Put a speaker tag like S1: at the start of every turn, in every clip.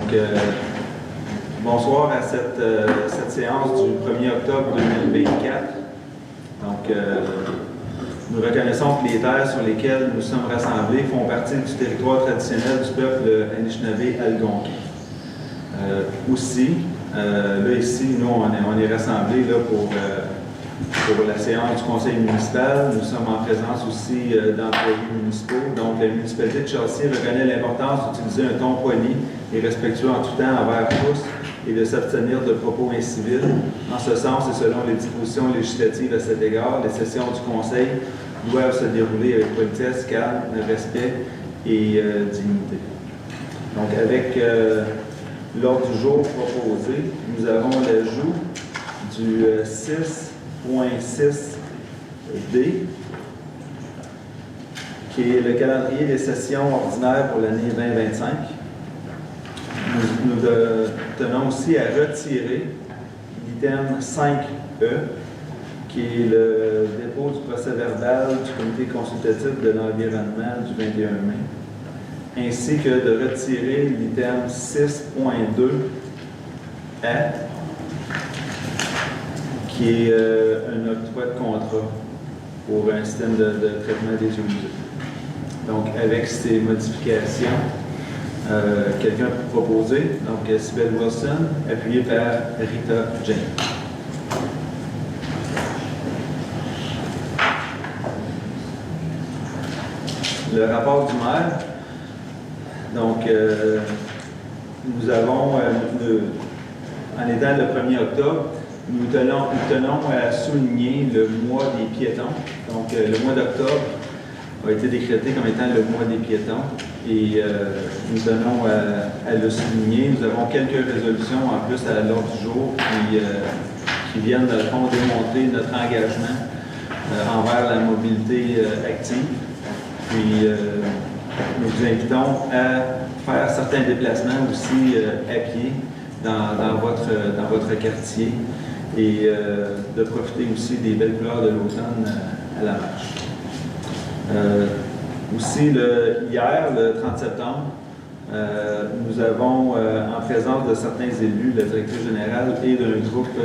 S1: Donc, bonsoir à cette séance du 1er octobre 2024. Donc, nous reconnaissons que les terres sur lesquelles nous sommes rassemblés font partie du territoire traditionnel du peuple Anishinaabe-Algonquin. Aussi, là ici, nous, on est rassemblés là, pour la séance du conseil municipal. Nous sommes en présence aussi d'employés municipaux. Donc, la municipalité de Chelsea reconnaît l'importance d'utiliser un ton poli et respectueux en tout temps envers tous et de s'abstenir de propos incivils. En ce sens, et selon les dispositions législatives à cet égard, les sessions du conseil doivent se dérouler avec politesse, calme, respect et dignité. Donc, avec l'ordre du jour proposé, nous avons l'ajout du 6.6D, qui est le calendrier des sessions ordinaires pour l'année 2025. Nous tenons aussi à retirer l'item 5E, qui est le dépôt du procès-verbal du comité consultatif de l'environnement du 21 mai, ainsi que de retirer l'item 6.2A, qui est un octroi de contrat pour un système de traitement des eaux usées. Donc, avec ces modifications, quelqu'un peut proposer. Donc, Sybelle Wilson, appuyée par Rita Jane. Le rapport du maire. Donc, nous avons, en étant le 1er octobre, nous tenons à souligner le mois des piétons. Donc, le mois d'octobre a été décrété comme étant le mois des piétons et nous tenons à le souligner. Nous avons quelques résolutions en plus à l'ordre du jour qui viennent, dans le fond, démontrer notre engagement envers la mobilité active. Puis, nous vous invitons à faire certains déplacements aussi à pied dans votre quartier et de profiter aussi des belles couleurs de l'automne à la marche. Aussi, hier, le 30 septembre, nous avons, en présence de certains élus, la directrice générale et d'un groupe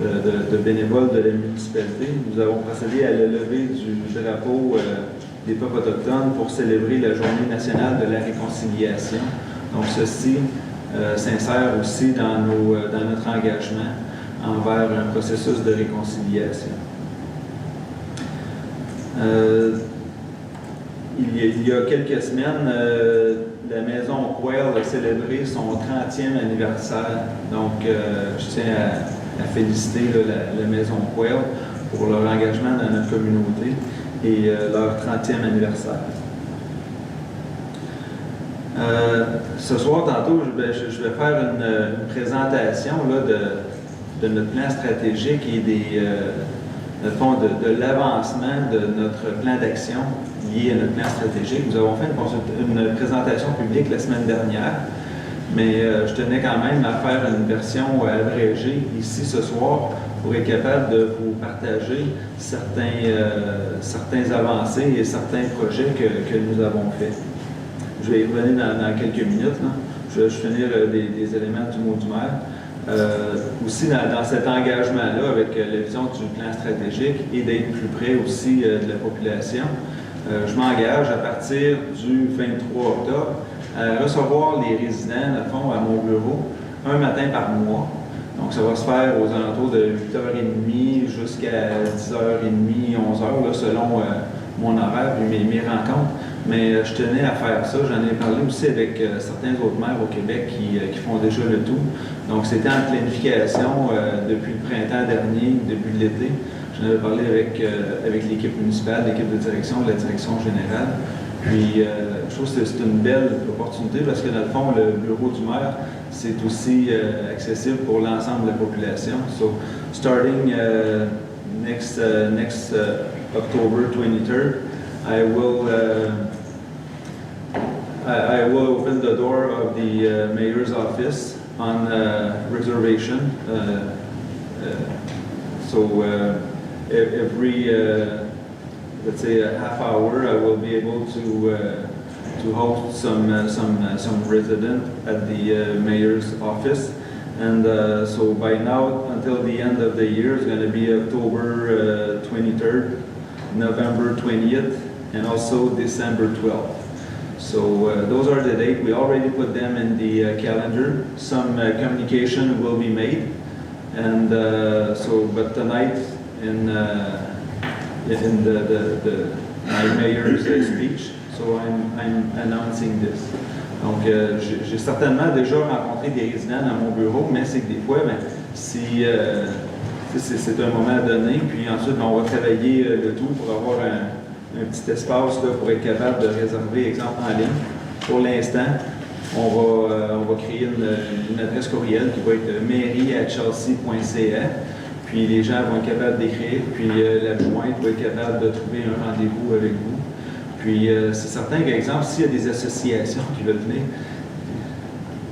S1: de bénévoles de la municipalité, nous avons procédé à la levée du drapeau des peuples autochtones pour célébrer la Journée nationale de la réconciliation. Donc, ceci s'insère aussi dans notre engagement envers un processus de réconciliation. Il y a quelques semaines, la Maison Quail a célébré son 30e anniversaire. Donc, je tiens à féliciter la Maison Quail pour leur engagement dans notre communauté et leur 30e anniversaire. Ce soir, tantôt, je vais faire une présentation là, de notre plan stratégique et de l'avancement de notre plan d'action lié à notre plan stratégique. Nous avons fait une présentation publique la semaine dernière, mais je tenais quand même à faire une version abrégée ici ce soir pour être capable de vous partager certains avancées et certains projets que nous avons faits. Je vais y revenir dans quelques minutes. Là. Je vais finir des éléments du mot du maire. Aussi dans cet engagement-là avec la vision du plan stratégique et d'être plus près aussi de la population, je m'engage à partir du 23 octobre à recevoir les résidents, dans le fond, à mon bureau, un matin par mois. Donc, ça va se faire aux alentours de 8h30 jusqu'à 10h30, 11h, là, selon mon horaire et mes rencontres. Mais je tenais à faire ça. J'en ai parlé aussi avec certains autres maires au Québec qui font déjà le tout. Donc, c'était en planification depuis le printemps dernier, depuis l'été. J'en avais parlé avec l'équipe municipale, l'équipe de direction, la direction générale. Puis, je trouve que c'est une belle opportunité parce que, dans le fond, le bureau du maire, c'est aussi accessible pour l'ensemble de la population. So, starting next October 23rd, I will open the door of the mayor's office on reservation. Every let's say a half hour, I will be able to to host some resident at the mayor's office. And so by now, until the end of the year, it's going to be October 23rd, November 20th, and also December 12th. So those are the dates. We already put them in the calendar. Some communication will be made. And but tonight, in my mayor's speech, so I'm announcing this. Donc, j'ai certainement déjà rencontré des résidents dans mon bureau, mais c'est que des fois, ben, si c'est un moment donné, puis ensuite, ben, on va travailler le tout pour avoir un petit espace là, pour être capable de réserver, exemple, en ligne. Pour l'instant, on va créer une adresse courriel qui va être mairie@chelsea.ca. Puis les gens vont être capables d'écrire, puis l'adjointe va être capable de trouver un rendez-vous avec vous. Puis c'est certain qu'exemple, s'il y a des associations qui veulent venir,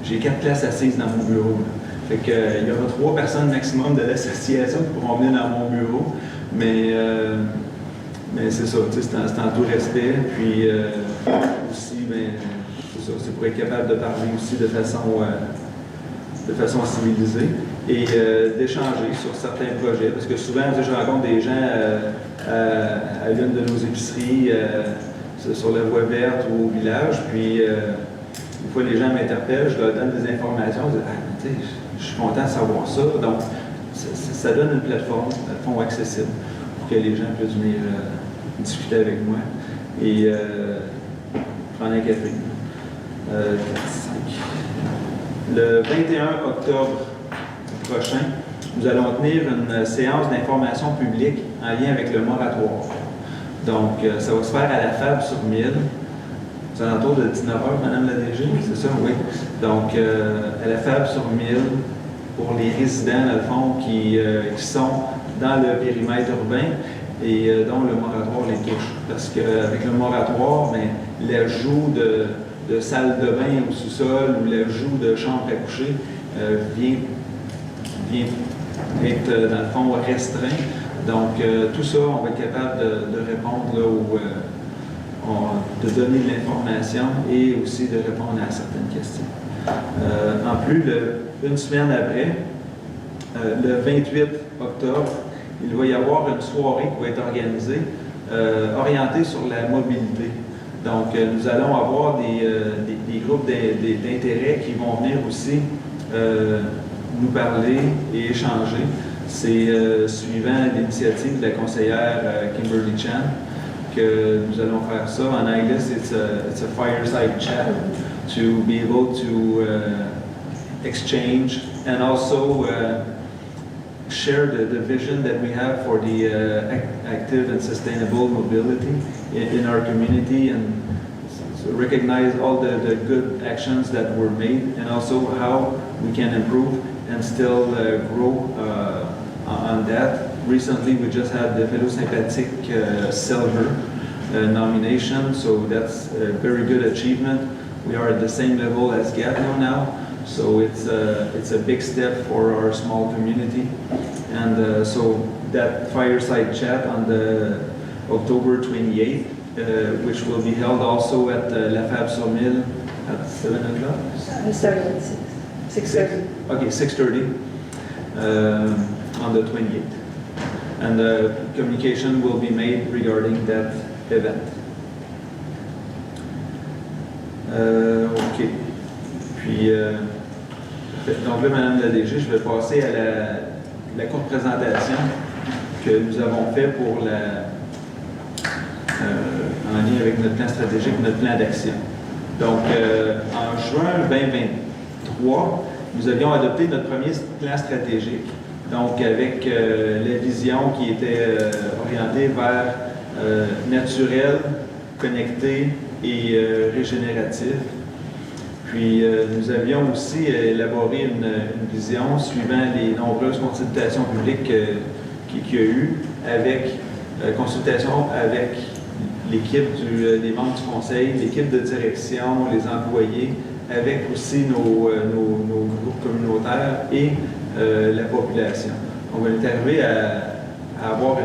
S1: j'ai 4 places assises dans mon bureau. Là. Fait que il y aura 3 personnes maximum de l'association qui pourront venir dans mon bureau. Mais c'est ça, c'est en tout respect. Puis aussi, ben, c'est ça, c'est pour être capable de parler aussi de façon civilisée et d'échanger sur certains projets. Parce que souvent, je rencontre des gens à l'une de nos épiceries, sur la voie verte ou au village, puis une fois les gens m'interpellent, je leur donne des informations, je dis, ah, je suis content de savoir ça. Donc, ça donne une plateforme accessible pour que les gens puissent venir discuter avec moi et prendre un café. Le 21 octobre prochain, nous allons tenir une séance d'information publique en lien avec le moratoire. Donc, ça va se faire à la Fab sur 1000. C'est alentour de 19h, Madame la DG, c'est ça? Oui. Donc, à la Fab sur 1000, pour les résidents, dans le fond, qui sont dans le périmètre urbain et dont le moratoire les touche. Parce qu'avec le moratoire, ben, l'ajout de salle de bain au sous-sol ou l'ajout de chambre à coucher vient être, dans le fond, restreint. Donc, tout ça, on va être capable de répondre là, de donner de l'information et aussi de répondre à certaines questions. En plus, une semaine après, le 28 octobre, il va y avoir une soirée qui va être organisée, orientée sur la mobilité. Donc, nous allons avoir des groupes d'intérêt qui vont venir aussi nous parler et échanger. C'est suivant l'initiative de la conseillère Kimberly Chan que nous allons faire ça. En anglais, it's a fireside chat to be able to exchange and also share the vision that we have for the active and sustainable mobility in our community and recognize all the good actions that were made and also how we can improve and still grow on that. Recently, we just had the Fellow Sympathique Silver nomination, so that's a very good achievement. We are at the same level as Gatineau now, so it's a big step for our small community. And so that fireside chat on the October 28th, which will be held also at La Fab sur 1000 at 7 o'clock?
S2: Starting at 6:30.
S1: Okay, 6:30 on the 28th. And communication will be made regarding that event. OK. Puis, donc là, Madame la DG, je vais passer à la courte présentation que nous avons fait pour en lien avec notre plan stratégique, notre plan d'action. Donc, en juin 2023, nous avions adopté notre premier plan stratégique, donc avec la vision qui était orientée vers naturel, connecté et régénératif. Puis nous avions aussi élaboré une vision suivant les nombreuses consultations publiques qu'il y a eu, avec consultation avec l'équipe des membres du conseil, l'équipe de direction, les employés, avec aussi nos groupes communautaires et la population. On va être arrivé à avoir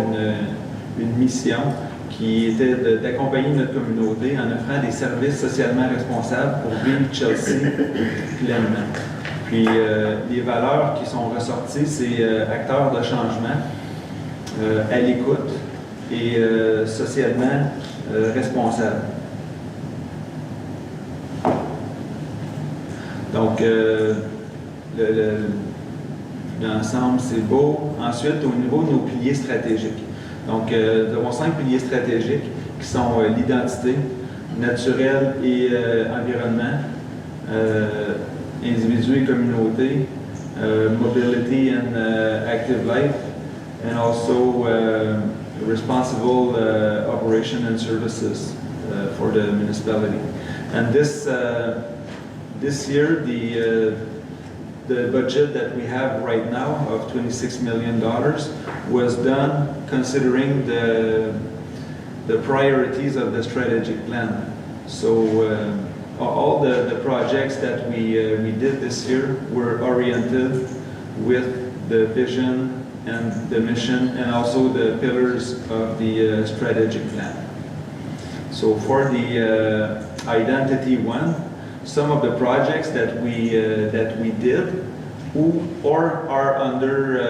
S1: une mission qui était d'accompagner notre communauté en offrant des services socialement responsables pour vivre Chelsea pleinement. Puis les valeurs qui sont ressorties, c'est acteur de changement, à l'écoute et socialement responsable. Donc, l'ensemble, c'est beau. Ensuite, au niveau de nos piliers stratégiques. Donc, nous avons 5 piliers stratégiques qui sont l'identité, naturelle et environnement, individu et communauté, mobility and active life, and also responsible operation and services for the municipality. And this year, the budget that we have right now of $26 million was done considering the priorities of the strategic plan. So all the projects that we did this year were oriented with the vision and the mission and also the pillars of the strategic plan. So for the identity one, some of the projects that we did or are under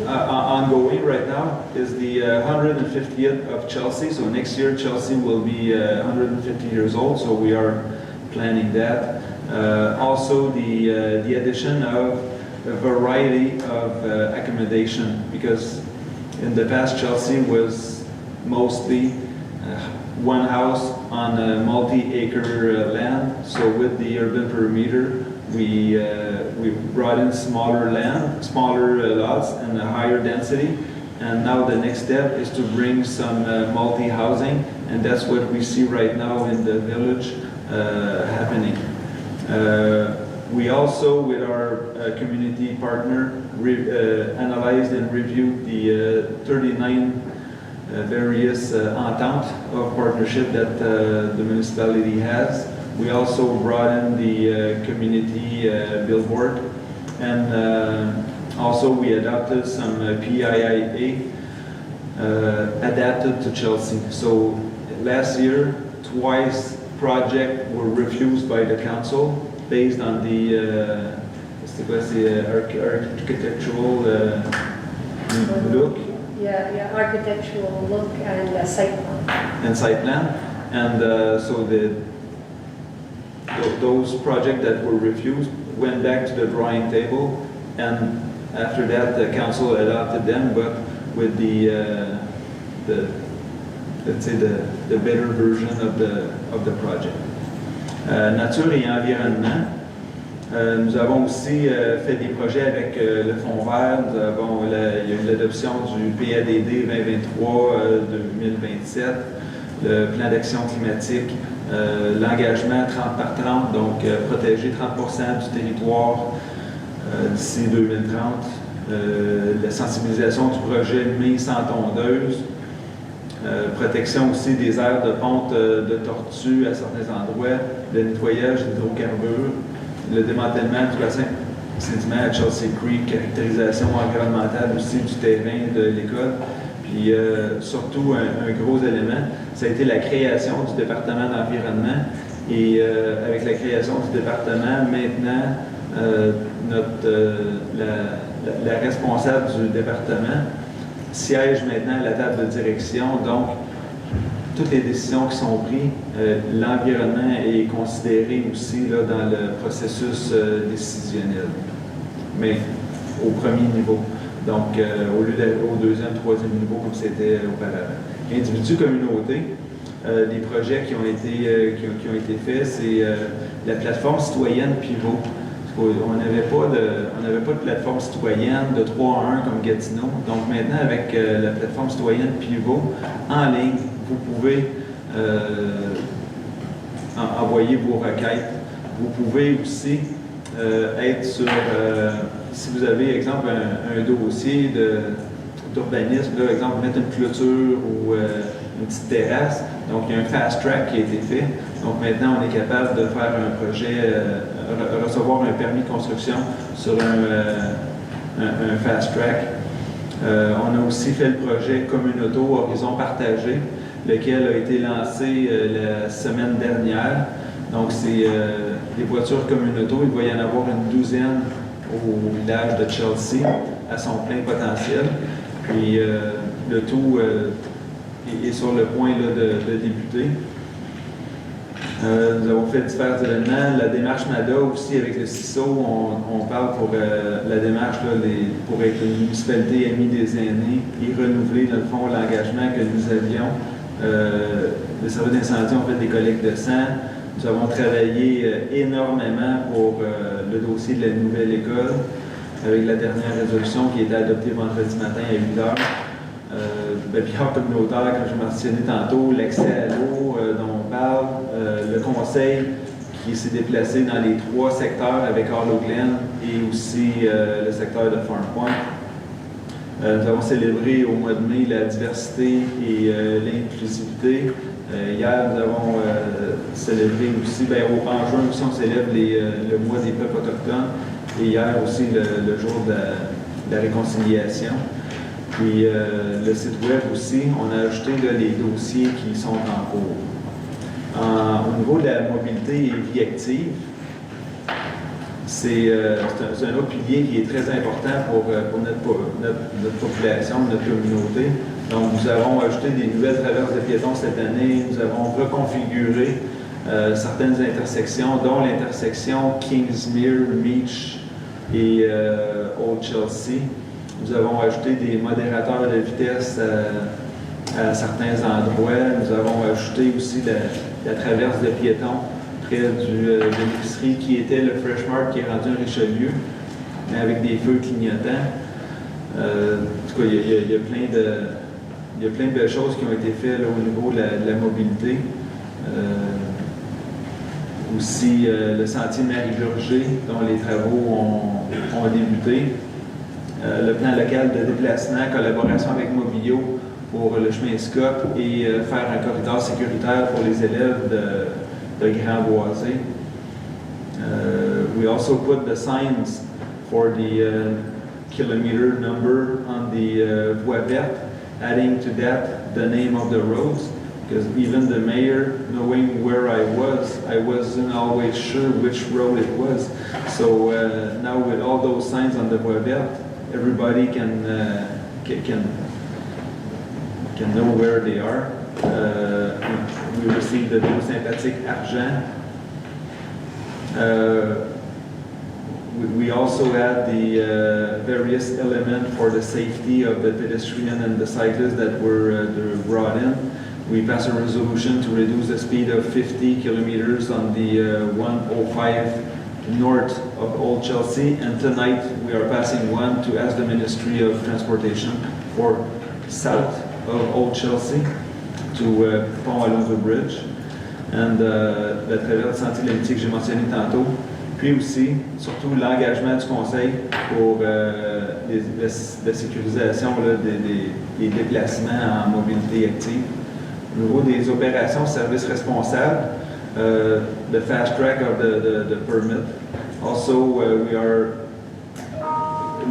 S1: ongoing right now is the 150th of Chelsea. So next year Chelsea will be 150 years old, so we are planning that. Also the addition of a variety of accommodation, because in the past Chelsea was mostly one house on a multi-acre land. So with the urban perimeter, we brought in smaller land, smaller lots, and a higher density. And now the next step is to bring some multi-housing, and that's what we see right now in the village happening. We also, with our community partner, analyzed and reviewed the 39 various ententes of partnership that the municipality has. We also brought in the community billboard, and also we adopted some PIIA adapted to Chelsea. So last year, twice projects were refused by the council based on the architectural look.
S2: Yeah, architectural look and site plan.
S1: And site plan. And so those projects that were refused went back to the drawing table, and after that the council adopted them, but with the let's say the better version of the project. Nature et environnement. Nous avons aussi fait des projets avec le Fonds vert. Il y a eu l'adoption du PADD 2023-2027, le plan d'action climatique, l'engagement 30 par 30, donc protéger 30% du territoire d'ici 2030, la sensibilisation du projet Mai sans tondeuse, protection aussi des aires de ponte de tortues à certains endroits, le nettoyage d'hydrocarbures, le démantèlement du bassin sédiment à Chelsea Creek, caractérisation environnementale aussi du terrain de l'école. Puis surtout, un gros élément, ça a été la création du département d'environnement. Et avec la création du département, maintenant, la responsable du département siège maintenant à la table de direction. Donc, toutes les décisions qui sont prises, l'environnement est considéré aussi là, dans le processus décisionnel, mais au premier niveau. Donc, au lieu d'être au deuxième, troisième niveau comme c'était auparavant. Individu, communauté, les projets qui ont été faits, c'est la plateforme citoyenne Pivot. On n'avait pas de plateforme citoyenne de 3 à 1 comme Gatineau. Donc maintenant, avec la plateforme citoyenne Pivot en ligne, vous pouvez envoyer vos requêtes. Vous pouvez aussi être sur, si vous avez, exemple, un dossier d'urbanisme, par exemple, mettre une clôture ou une petite terrasse. Donc, il y a un fast track qui a été fait. Donc, maintenant, on est capable de faire un projet, recevoir un permis de construction sur un fast track. On a aussi fait le projet Communauto Horizon Partagé, lequel a été lancé la semaine dernière. Donc, c'est des voitures Communauto. Il va y en avoir une douzaine au village de Chelsea à son plein potentiel. Puis, le tout est sur le point là, de débuter. Nous avons fait divers événements. La démarche MADA aussi avec le CISO, on parle pour la démarche là, pour être une municipalité amie des aînés et renouveler dans le fond l'engagement que nous avions. Le service d'incendie ont fait des collectes de sang. Nous avons travaillé énormément pour le dossier de la nouvelle école avec la dernière résolution qui a été adoptée vendredi matin à 8 h. Pillard communautaire, comme je mentionné tantôt, l'accès à l'eau dont on parle, le conseil qui s'est déplacé dans les 3 secteurs avec Harlow Glen et aussi le secteur de Farm Point. Nous avons célébré au mois de mai la diversité et l'inclusivité. Hier, nous avons célébré aussi, en juin aussi, on célèbre le mois des peuples autochtones et hier aussi le jour de la réconciliation. Puis le site web aussi, on a ajouté là, les dossiers qui sont en cours. Au niveau de la mobilité et vie active, c'est un autre pilier qui est très important pour notre population, notre communauté. Donc, nous avons ajouté des nouvelles traverses de piétons cette année. Nous avons reconfiguré certaines intersections, dont l'intersection Kingsmere, Meach et Old Chelsea. Nous avons ajouté des modérateurs de vitesse à certains endroits. Nous avons ajouté aussi la traverse de piétons près de l'épicerie qui était le Fresh Mart qui est rendu un Richelieu, mais avec des feux clignotants. En tout cas, il y a plein de belles choses qui ont été faites là, au niveau de la mobilité. Aussi, le sentier Marie-Burger, dont les travaux ont débuté. Le plan local de déplacement, collaboration avec Mobilio pour le chemin SCOP et faire un corridor sécuritaire pour les élèves de Grand-Boisé. We also put the signs for the kilometer number on the voie verte, adding to that the name of the roads, because even the mayor, knowing where I wasn't always sure which road it was. So now with all those signs on the voie verte, everybody can know where they are. We received the new sympathique Argent. We also had the various elements for the safety of the pedestrian and the cyclists that were brought in. We passed a resolution to reduce the speed of 50 kilometers on the 105 north of Old Chelsea, and tonight we are passing one to ask the Ministry of Transportation for south of Old Chelsea to Pont-à-Louvre Bridge, and la traverse du sentier Lametti que j'ai mentionné tantôt. Puis aussi, surtout l'engagement du Conseil pour la sécurisation là, des déplacements en mobilité active. Au niveau des opérations services responsables, the fast track of the permit. Also, we are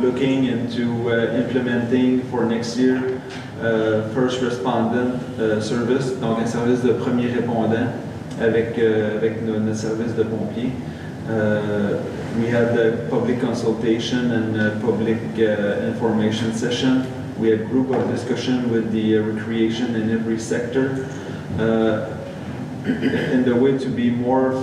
S1: looking into implementing for next year first respondent service, donc un service de premier répondant avec notre service de pompiers. We had the public consultation and public information session. We had group of discussion with the recreation in every sector. In the way to be more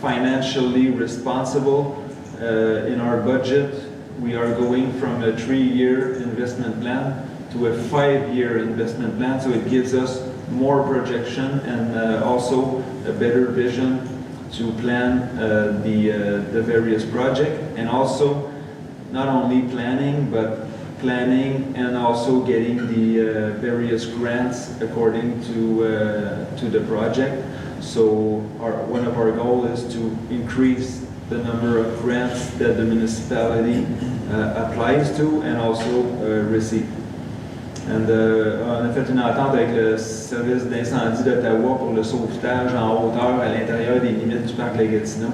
S1: financially responsible in our budget, we are going from a 3-year investment plan to a 5-year investment plan, so it gives us more projection and also a better vision to plan the various projects, and also not only planning, but planning and also getting the various grants according to the project. So one of our goals is to increase the number of grants that the municipality applies to and also receive. And, on a fait une entente avec le service d'incendie d'Ottawa pour le sauvetage en hauteur à l'intérieur des limites du parc de la Gatineau.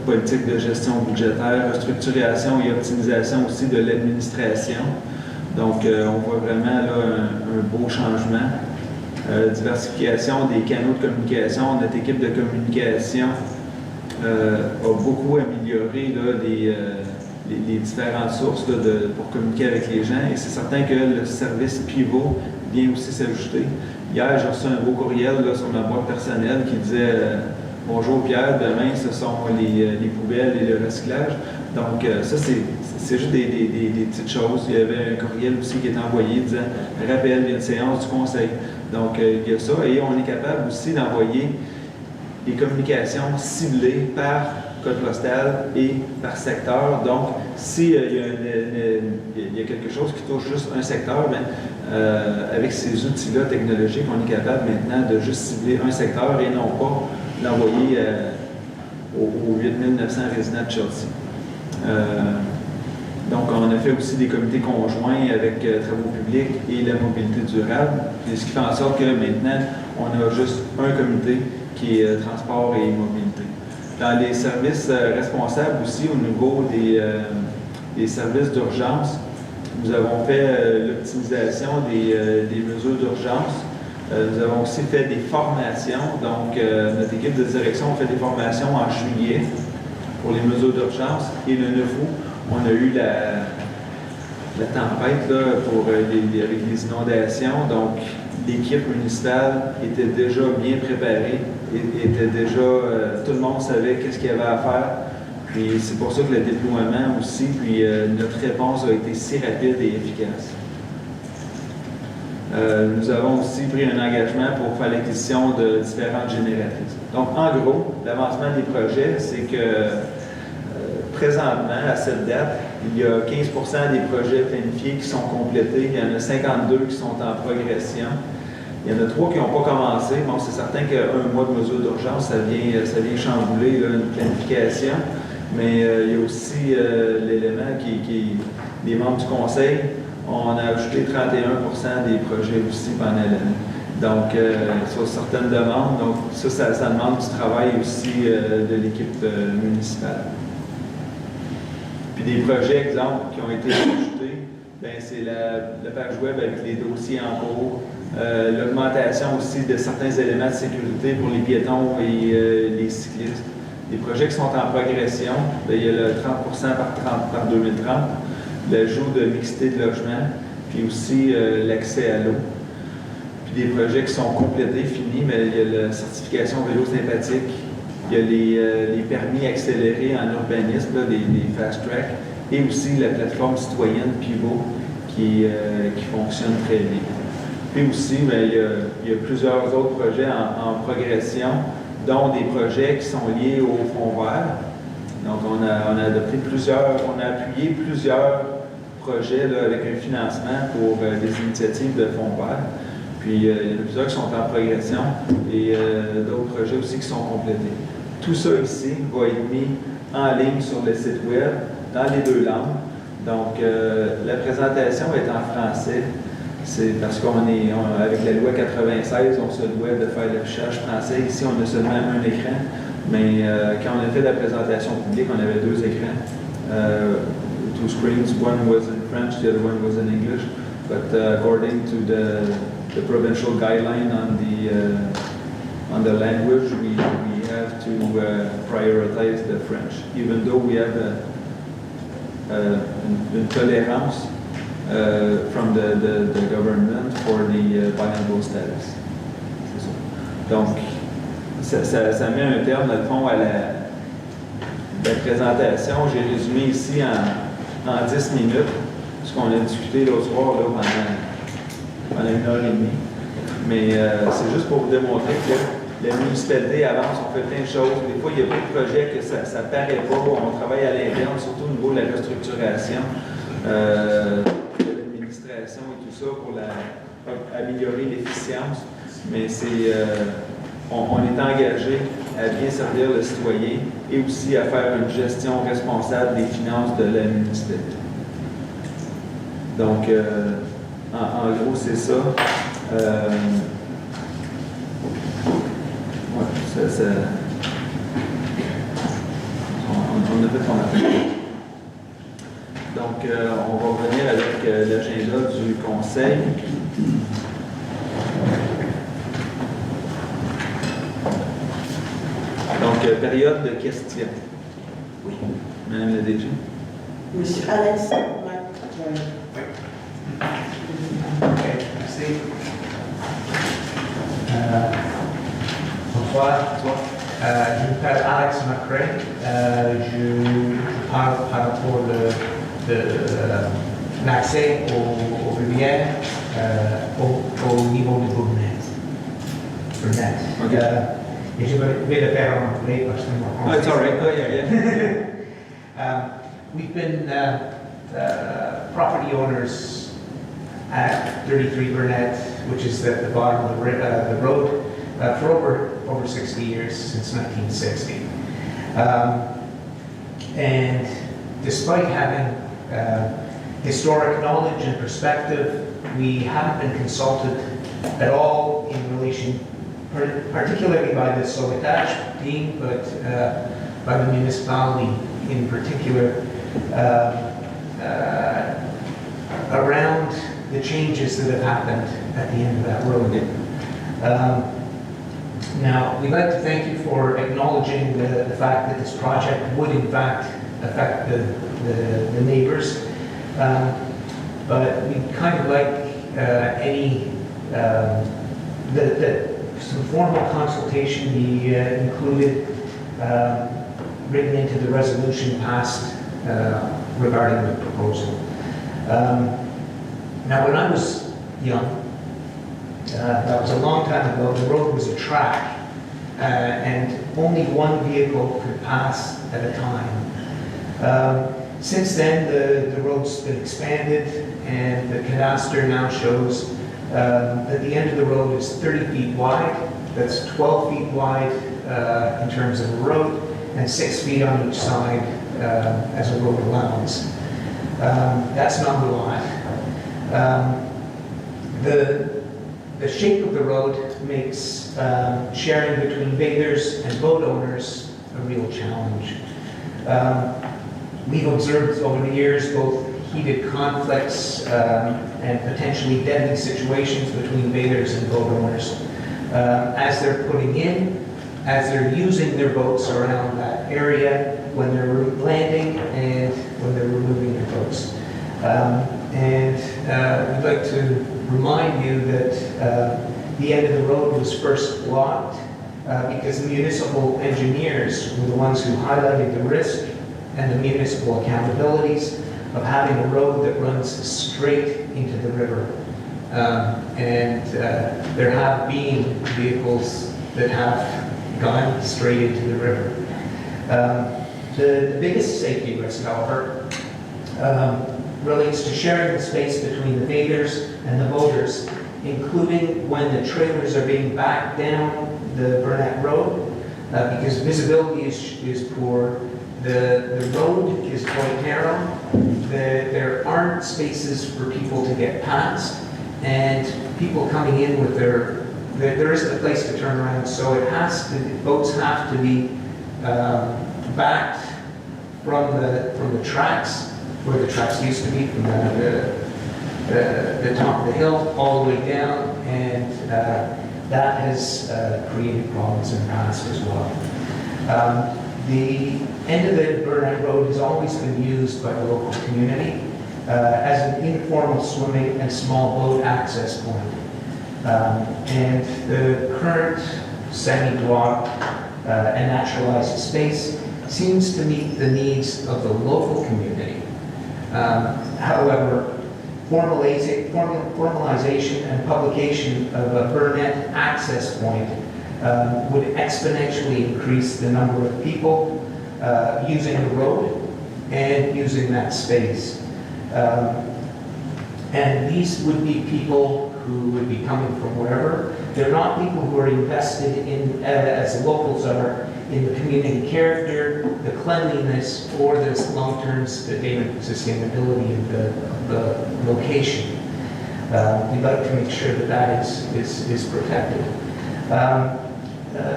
S1: Politique de gestion budgétaire, restructuration et optimisation aussi de l'administration. Donc, on voit vraiment là, un beau changement. Diversification des canaux de communication. Notre équipe de communication a beaucoup amélioré là, les différentes sources là, pour communiquer avec les gens. Et c'est certain que le service pivot vient aussi s'ajouter. Hier, j'ai reçu un beau courriel là, sur ma boîte personnelle qui disait bonjour Pierre, demain ce sont les poubelles et le recyclage. Donc, ça, c'est juste des petites choses. Il y avait un courriel aussi qui est envoyé disant rappel d'une séance du conseil. Donc, il y a ça. Et on est capable aussi d'envoyer des communications ciblées par code postal et par secteur. Donc, s'il y a quelque chose qui touche juste un secteur, bien, avec ces outils-là technologiques, on est capable maintenant de juste cibler un secteur et non pas l'envoyer aux 8900 résidents de Chelsea. Donc, on a fait aussi des comités conjoints avec Travaux publics et la mobilité durable, ce qui fait en sorte que maintenant, on a juste un comité qui est transport et mobilité. Dans les services responsables aussi, au niveau des services d'urgence, nous avons fait l'optimisation des mesures d'urgence. Nous avons aussi fait des formations. Donc, notre équipe de direction a fait des formations en juillet pour les mesures d'urgence. Et le 9 août, on a eu la tempête là, avec les inondations. Donc, l'équipe municipale était déjà bien préparée. Était déjà, tout le monde savait qu'est-ce qu'il y avait à faire. Puis c'est pour ça que le déploiement aussi, puis notre réponse a été si rapide et efficace. Nous avons aussi pris un engagement pour faire l'acquisition de différentes génératrices. Donc, en gros, l'avancement des projets, c'est que présentement, à cette date, il y a 15 des projets planifiés qui sont complétés. Il y en a 52 qui sont en progression. Il y en a 3 qui n'ont pas commencé. Bon, c'est certain qu'un mois de mesure d'urgence, ça vient chambouler là, une planification. Mais il y a aussi l'élément qui les membres du conseil, on a ajouté 31 des projets aussi pendant l'année. Donc, sur certaines demandes, donc ça demande du travail aussi de l'équipe municipale. Puis des projets, exemple, qui ont été ajoutés, bien, c'est la page web avec les dossiers en cours, l'augmentation aussi de certains éléments de sécurité pour les piétons et les cyclistes. Les projets qui sont en progression, bien, il y a le 30 par 2030, l'ajout de mixité de logement, puis aussi l'accès à l'eau. Puis des projets qui sont complétés, finis, mais il y a la certification vélo sympathique, il y a les permis accélérés en urbanisme, là, les fast track, et aussi la plateforme citoyenne Pivot qui fonctionne très bien. Puis aussi, bien, il y a plusieurs autres projets en progression, dont des projets qui sont liés au Fonds vert. Donc, on a appuyé plusieurs projets là, avec un financement pour des initiatives de Fonds vert. Puis, il y en a plusieurs qui sont en progression et d'autres projets aussi qui sont complétés. Tout ça ici va être mis en ligne sur le site web dans les 2 langues. Donc, la présentation est en français. C'est parce avec la loi 96, on se doit de faire l'affichage français. Ici, on a seulement un écran. Mais quand on a fait la présentation publique, on avait 2 écrans. 2 screens. One was in French, the other one was in English. But according to the provincial guideline on the language, we have to prioritize the French, even though we have une tolérance from the government for the bilingual status. C'est ça. Donc, ça met un terme, dans le fond, à la présentation. J'ai résumé ici en 10 minutes ce qu'on a discuté l'autre soir là, pendant 1h30. Mais c'est juste pour vous démontrer que la municipalité avance, on fait plein de choses. Des fois, il y a plein de projets que ça ne paraît pas. On travaille à l'interne, surtout au niveau de la restructuration, de l'administration et tout ça pour améliorer l'efficience. Mais on est engagé à bien servir le citoyen et aussi à faire une gestion responsable des finances de la municipalité. Donc, en gros, c'est ça. On a fait ce qu'on a fait. Donc, Donc, on va revenir avec l'agenda du conseil. Donc, période de questions.
S3: Oui.
S1: Madame la DG.
S3: Monsieur Alex.
S4: Ok, merci. Bonsoir. Je m'appelle Alex McRae. Je parle par rapport de l'accès aux rivières au niveau de Burnett.
S1: Okay.
S4: Et je vais le faire en anglais parce que mon
S1: Oh, it's all right. Oh, yeah, yeah.
S4: We've been property owners at 33 Burnett, which is at the bottom of the road, for over 60 years, since 1960. And despite having historic knowledge and perspective, we haven't been consulted at all in relation, particularly by the Soledad team, but by the municipality in particular, around the changes that have happened at the end of that road. Now, we'd like to thank you for acknowledging the fact that this project would in fact affect the neighbors, but we'd kind of like that some formal consultation be included, written into the resolution passed regarding the proposal. Now, when I was young, that was a long time ago, the road was a track, and only one vehicle could pass at a time. Since then, the road's been expanded, and the cadastre now shows that the end of the road is 30 feet wide. That's 12 feet wide in terms of a road, and 6 feet on each side as a road allowance. That's not a lot. The shape of the road makes sharing between bathers and boat owners a real challenge. We've observed over the years both heated conflicts and potentially deadly situations between bathers and boat owners as they're putting in, as they're using their boats around that area, when they're landing and when they're removing their boats. We'd like to remind you that the end of the road was first blocked because the municipal engineers were the ones who highlighted the risk and the municipal accountabilities of having a road that runs straight into the river. There have been vehicles that have gone straight into the river. The biggest safety risk, however, relates to sharing the space between the bathers and the boaters, including when the trailers are being backed down the Burnett Road, because visibility is poor. The road is quite narrow. There aren't spaces for people to get past, and people coming in with there isn't a place to turn around, so boats have to be backed from the tracks, where the tracks used to be, from the top of the hill all the way down, and that has created problems in the past as well. The end of the Burnett Road has always been used by the local community as an informal swimming and small boat access point. And the current semi-block and naturalized space seems to meet the needs of the local community. However, formalization and publication of a Burnett access point would exponentially increase the number of people using the road and using that space. And these would be people who would be coming from wherever. They're not people who are invested in, as the locals are, in the community character, the cleanliness, or the long-term sustainability of the location. We'd like to make sure that that is protected.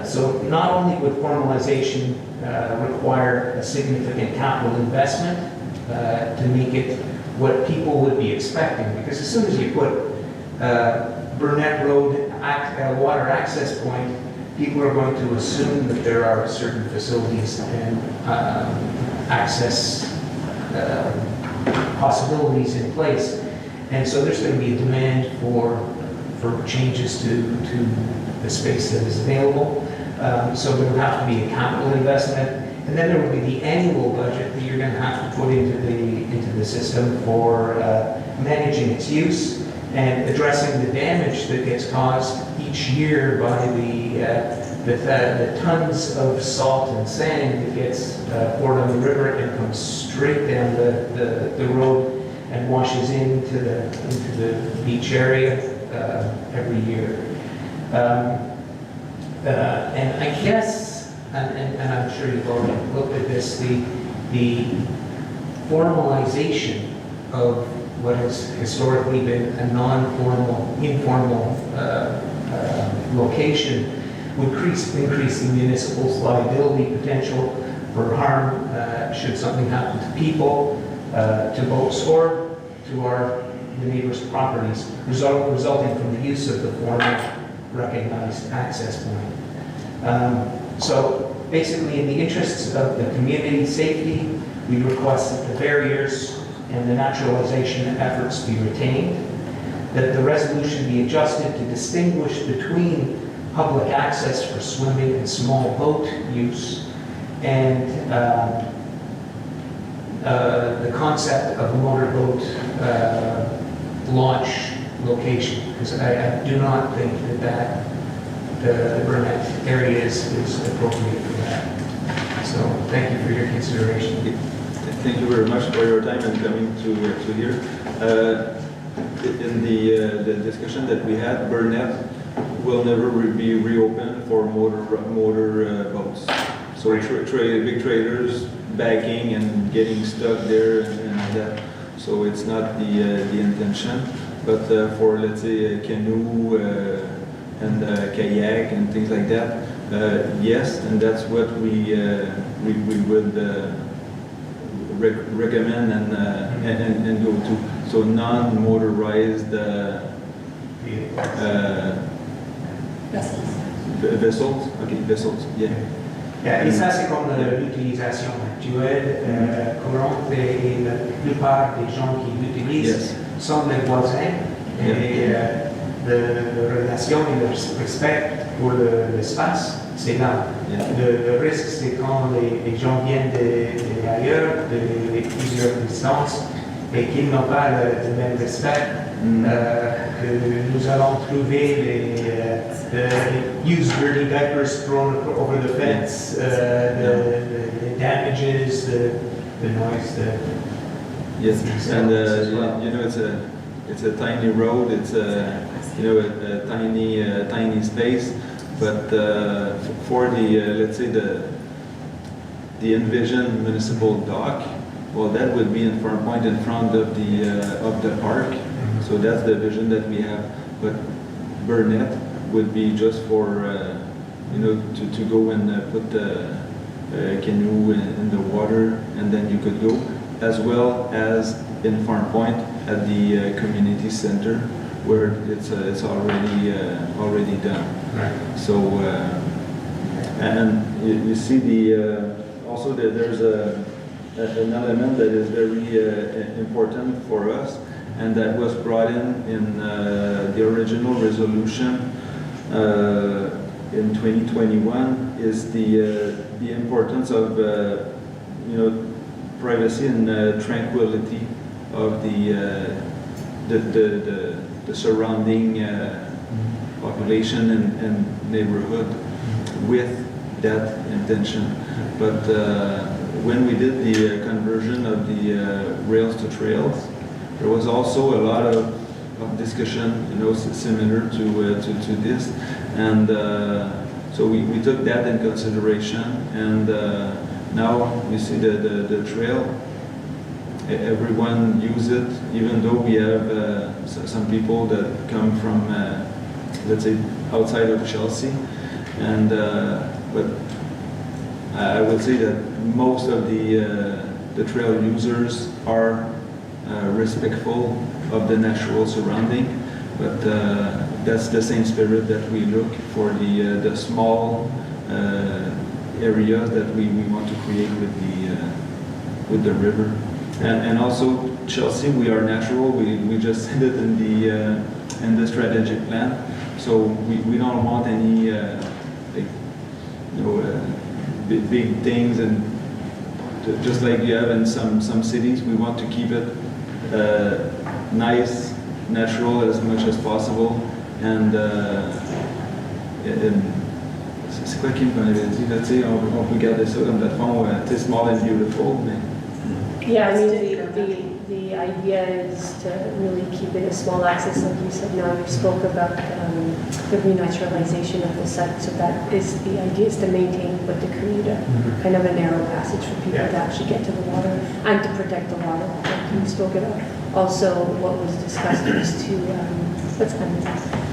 S4: So not only would formalization require a significant capital investment to make it what people would be expecting. Because as soon as you put Burnett Road water access point, people are going to assume that there are certain facilities and access possibilities in place. And so there's going to be a demand for changes to the space that is available. So there would have to be a capital investment, and then there would be the annual budget that you're going to have to put into the system for managing its use and addressing the damage that gets caused each year by the tons of salt and sand that gets poured on the river and comes straight down the road and washes into the beach area every year. And I guess, and I'm sure you've already looked at this, the formalization of what has historically been a non-formal, informal location would increase the municipal's liability potential for harm should something happen to people, to boats, or to the neighbors' properties, resulting from the use of the formal recognized access point. So basically, in the interests of the community safety, we request that the barriers and the naturalization efforts be retained, that the resolution be adjusted to distinguish between public access for swimming and small boat use and the concept of a motorboat launch location, because I do not think that the Burnett area is appropriate for that. So thank you for your consideration.
S1: Thank you very much for your time and coming to here. In the discussion that we had, Burnett will never be reopened for motor boats. So big trailers backing and getting stuck there and that. So it's not the intention. But for, let's say, a canoe and kayak and things like that, yes, and that's what we would recommend and go to. So non-motorized vessels. Okay, vessels. Yeah.
S4: Et ça, c'est comme l'utilisation actuelle, courante, et la plupart des gens qui l'utilisent sont les voisins, et la relation et le respect pour l'espace, c'est là. Le risque, c'est quand les gens viennent d'ailleurs, de plusieurs distances, et qu'ils n'ont pas le même respect, que nous allons trouver the use dirty diapers thrown over the fence, the damages, the noise.
S1: Yes, and you know, it's a tiny road. It's a tiny space, but for the let's say the envisioned municipal dock, well, that would be in Farm Point in front of the park. So that's the vision that we have. But Burnett would be just for to go and put the canoe in the water, and then you could go, as well as in Farm Point at the community center, where it's already done.
S4: Right.
S1: So and you see also there's an element that is very important for us, and that was brought in the original resolution in 2021, is the importance of privacy and tranquility of the surrounding population and neighborhood with that intention. But when we did the conversion of the rails to trails, there was also a lot of discussion, similar to this, and so we took that in consideration, and now you see the trail. Everyone use it, even though we have some people that come from, let's say, outside of Chelsea, and but I would say that most of the trail users are respectful of the natural surrounding. But that's the same spirit that we look for the small areas that we want to create with the river. And also Chelsea, we are natural. We just said it in the strategic plan. So we don't want any big things, and just like you have in some cities, we want to keep it nice, natural as much as possible. And c'est quoi Kim qu'on avait dit là, tu sais, on peut garder ça comme de fond, tu sais, small and beautiful, mais.
S2: Yeah, I mean, the idea is to really keep it a small access, like you said. Now you spoke about the renaturalization of the site, so that is the idea, is to maintain, but to create a kind of a narrow passage for people to actually get to the water and to protect the water, like you spoke about. Also, what was discussed was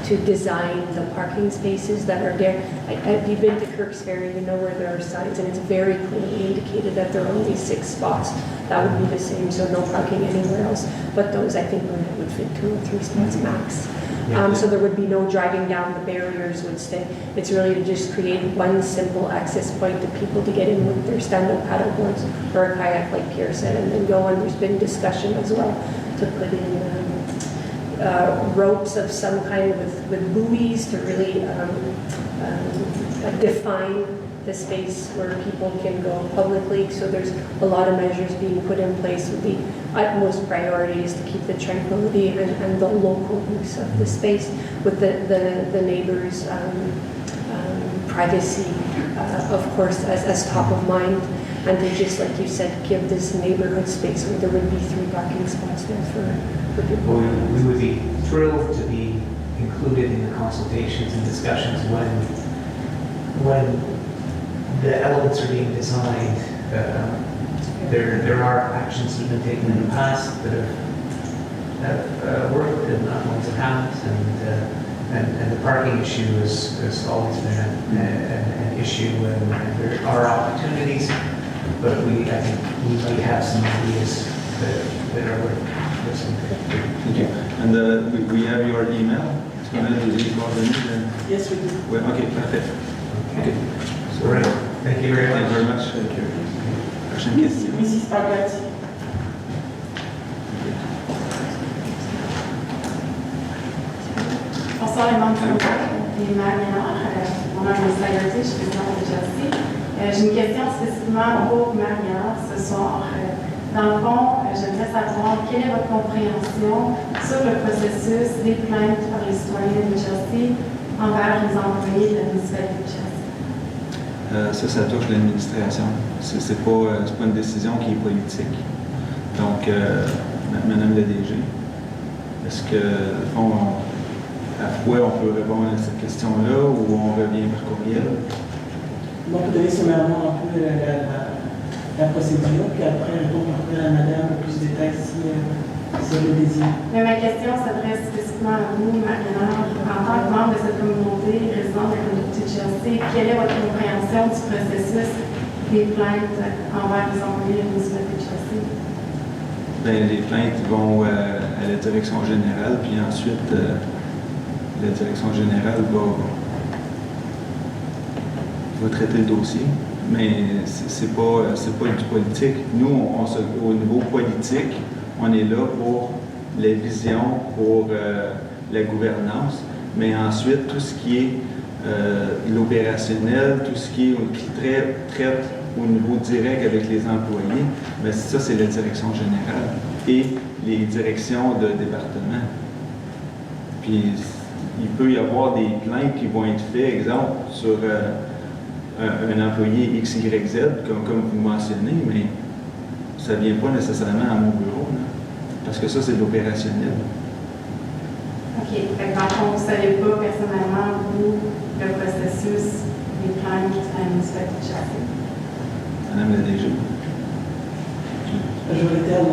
S2: to design the parking spaces that are there. If you've been to Kirk's Ferry, you know where there are signs, and it's very clearly indicated that there are only 6 spots. That would be the same, so no parking anywhere else. But those, I think, would fit 2 or 3 spots max. So there would be no driving down, the barriers would stay. It's really to just create one simple access point to people to get in with their stand-up paddle boards or a kayak, like Pierre said, and then go. And there's been discussion as well to put in ropes of some kind with buoys to really define the space where people can go publicly. So there's a lot of measures being put in place with the utmost priority is to keep the tranquility and the local use of the space with the neighbors' privacy, of course, as top of mind. And to just, like you said, give this neighborhood space where there would be 3 parking spots there for people.
S4: We would be thrilled to be included in the consultations and discussions when the elements are being designed. There are actions that have been taken in the past that have worked and not ones that haven't. And the parking issue has always been an issue, and there are opportunities, but I think we might have some ideas that are worth listening to.
S1: Thank you. And we have your email.
S3: Yes, we do.
S1: Well, okay, perfect. Okay. So,
S4: All right. Thank you very much.
S1: Thank you very much. Thank you. Prochaine question.
S3: Mrs. Pagatti.
S5: Bonsoir les membres du groupe et Marie Ménard. Mon nom est Mélissa Gagné, je suis présidente de Jersey. J'ai une question spécifiquement pour Marie Ménard ce soir. Dans le fond, j'aimerais savoir quelle est votre compréhension sur le processus des plaintes par les citoyens de Jersey envers les employés de la municipalité de Jersey.
S1: Ça touche l'administration. C'est pas une décision qui est politique. Donc, Madame la DG, est-ce que, au fond, à quoi on peut répondre à cette question-là ou on revient par courriel?
S3: Donc, vous donner sommairement un peu la procédure, puis après, répondre à la madame pour plus de détails si elle le désire.
S5: Mais ma question s'adresse spécifiquement à vous, Marie-Ménard, en tant que membre de cette communauté, résident de la communauté de Jersey, quelle est votre compréhension du processus des plaintes envers les employés de la municipalité de Jersey?
S1: Bien, les plaintes vont à la direction générale, puis ensuite, la direction générale va traiter le dossier, mais c'est pas du politique. Nous, au niveau politique, on est là pour la vision, pour la gouvernance, mais ensuite, tout ce qui est l'opérationnel, tout ce qui traite au niveau direct avec les employés, mais ça, c'est la direction générale et les directions de département. Puis, il peut y avoir des plaintes qui vont être faites, exemple, sur un employé XYZ, comme vous mentionnez, mais ça ne vient pas nécessairement à mon bureau, là, parce que ça, c'est de l'opérationnel.
S5: OK. Fait que dans le fond, vous ne savez pas personnellement, vous, le processus des plaintes à la municipalité de Jersey.
S1: Madame la DG.
S3: Majoritaire,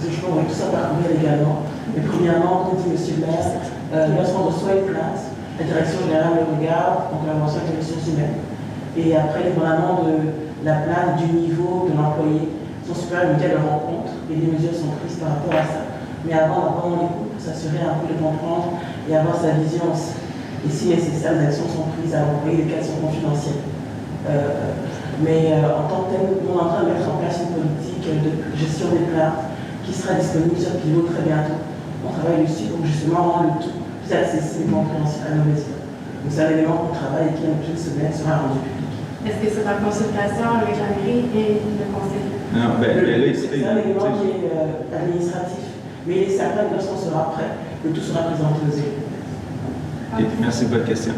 S3: je prends tout ça par courriel également. Mais premièrement, comme dit M. le maire, lorsqu'on reçoit une plainte, la direction générale le regarde en collaboration avec les ressources humaines. Et après, dépendamment de la plainte, du niveau de l'employé, Son supérieur nous dit à la rencontre et des mesures sont prises par rapport à ça. Mais avant, on l'écoute pour s'assurer un peu de comprendre et avoir sa vision aussi. Et si nécessaire, les actions sont prises à envoyer, lesquelles sont confidentielles. En tant que tel, nous on est en train de mettre en place une politique de gestion des plaintes qui sera disponible sur Pivot très bientôt. On travaille dessus pour justement rendre le tout plus accessible et compréhensible à nos résidents. Donc c'est un élément qu'on travaille et qui, en une semaine, sera rendu public.
S5: Est-ce que c'est en consultation avec la mairie et le conseil?
S1: Non,
S3: C'est un élément qui est administratif. Mais il est certain que lorsqu'on sera prêt, que tout sera présenté aux élus.
S1: Merci de votre question.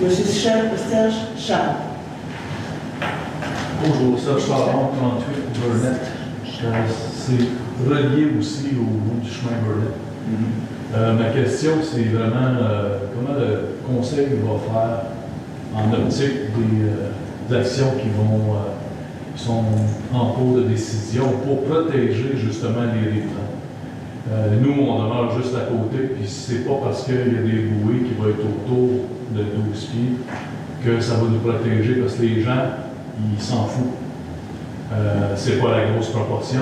S3: Monsieur Serge Charles.
S6: Bonjour, Serge Charles, 38, Burnett. C'est relié aussi au bout du chemin Burnett. Ma question, c'est vraiment comment le conseil va faire en optique des actions qui sont en cours de décision pour protéger justement les riverains. Nous, on demeure juste à côté, puis c'est pas parce qu'il y a des bouées qui vont être autour de 12 pieds que ça va nous protéger, parce que les gens, ils s'en foutent. C'est pas la grosse proportion,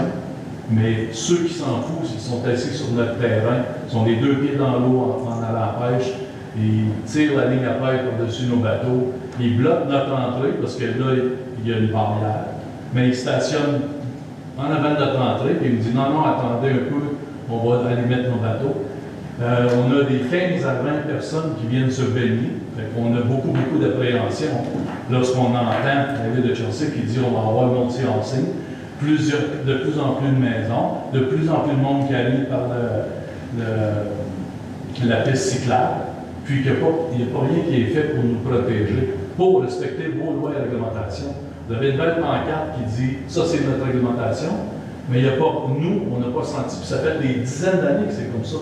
S6: mais ceux qui s'en foutent, ils sont assis sur notre terrain, ils sont les 2 pieds dans l'eau en allant à la pêche, ils tirent la ligne à pêche par-dessus nos bateaux, ils bloquent notre entrée, parce que là, il y a une barrière, mais ils stationnent en avant de notre entrée, puis ils me disent non, attendez un peu, on va aller mettre nos bateaux. On a des 15 à 20 personnes qui viennent se baigner. On a beaucoup d'appréhension lorsqu'on entend la ville de Chelsea qui dit on va avoir le multi-ancien, de plus en plus de maisons, de plus en plus de monde qui arrive par la piste cyclable, puis qu'il n'y a pas rien qui est fait pour nous protéger, pour respecter vos lois et réglementations. Vous avez une belle pancarte qui dit ça c'est notre réglementation, mais il n'y a pas, nous, on n'a pas senti, puis ça fait des dizaines d'années que c'est comme ça.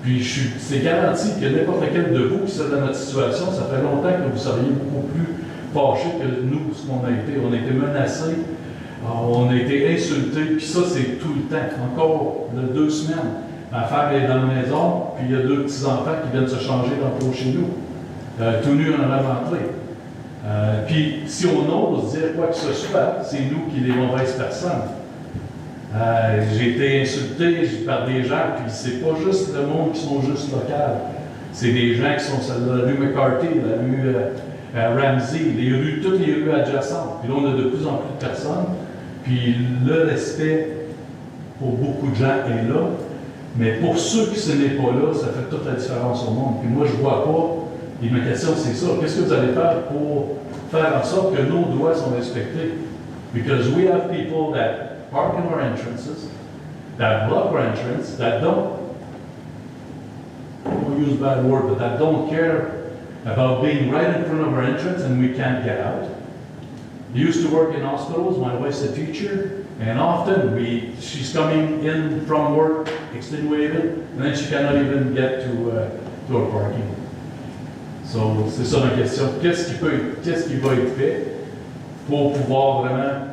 S6: Puis c'est garanti que n'importe quel de vous qui serait dans notre situation, ça fait longtemps que vous seriez beaucoup plus fâchés que nous, ce qu'on a été. On a été menacés, on a été insultés, puis ça, c'est tout le temps. Encore 2 semaines, ma femme est dans la maison, puis il y a 2 petits-enfants qui viennent se changer d'emploi chez nous, tout nus en avant-entrée. Puis si on ose dire quoi que ce soit, c'est nous qui les mauvaises personnes. J'ai été insulté par des gens, puis c'est pas juste le monde qui sont juste local. C'est des gens qui sont sur la rue McCarthy, la rue Ramsey, toutes les rues adjacentes. Puis là, on a de plus en plus de personnes. Puis le respect pour beaucoup de gens est là. Mais pour ceux qui ce n'est pas là, ça fait toute la différence au monde. Puis moi, je vois pas. Et ma question, c'est ça. Qu'est-ce que vous allez faire pour faire en sorte que nos droits sont respectés? Because we have people that park in our entrances, that block our entrance, that don't, I won't use a bad word, but that don't care about being right in front of our entrance and we can't get out. I used to work in hospitals. My wife's a teacher, and often she's coming in from work extenuated, and then she cannot even get to her parking. So, c'est ça ma question. Qu'est-ce qui va être fait pour pouvoir vraiment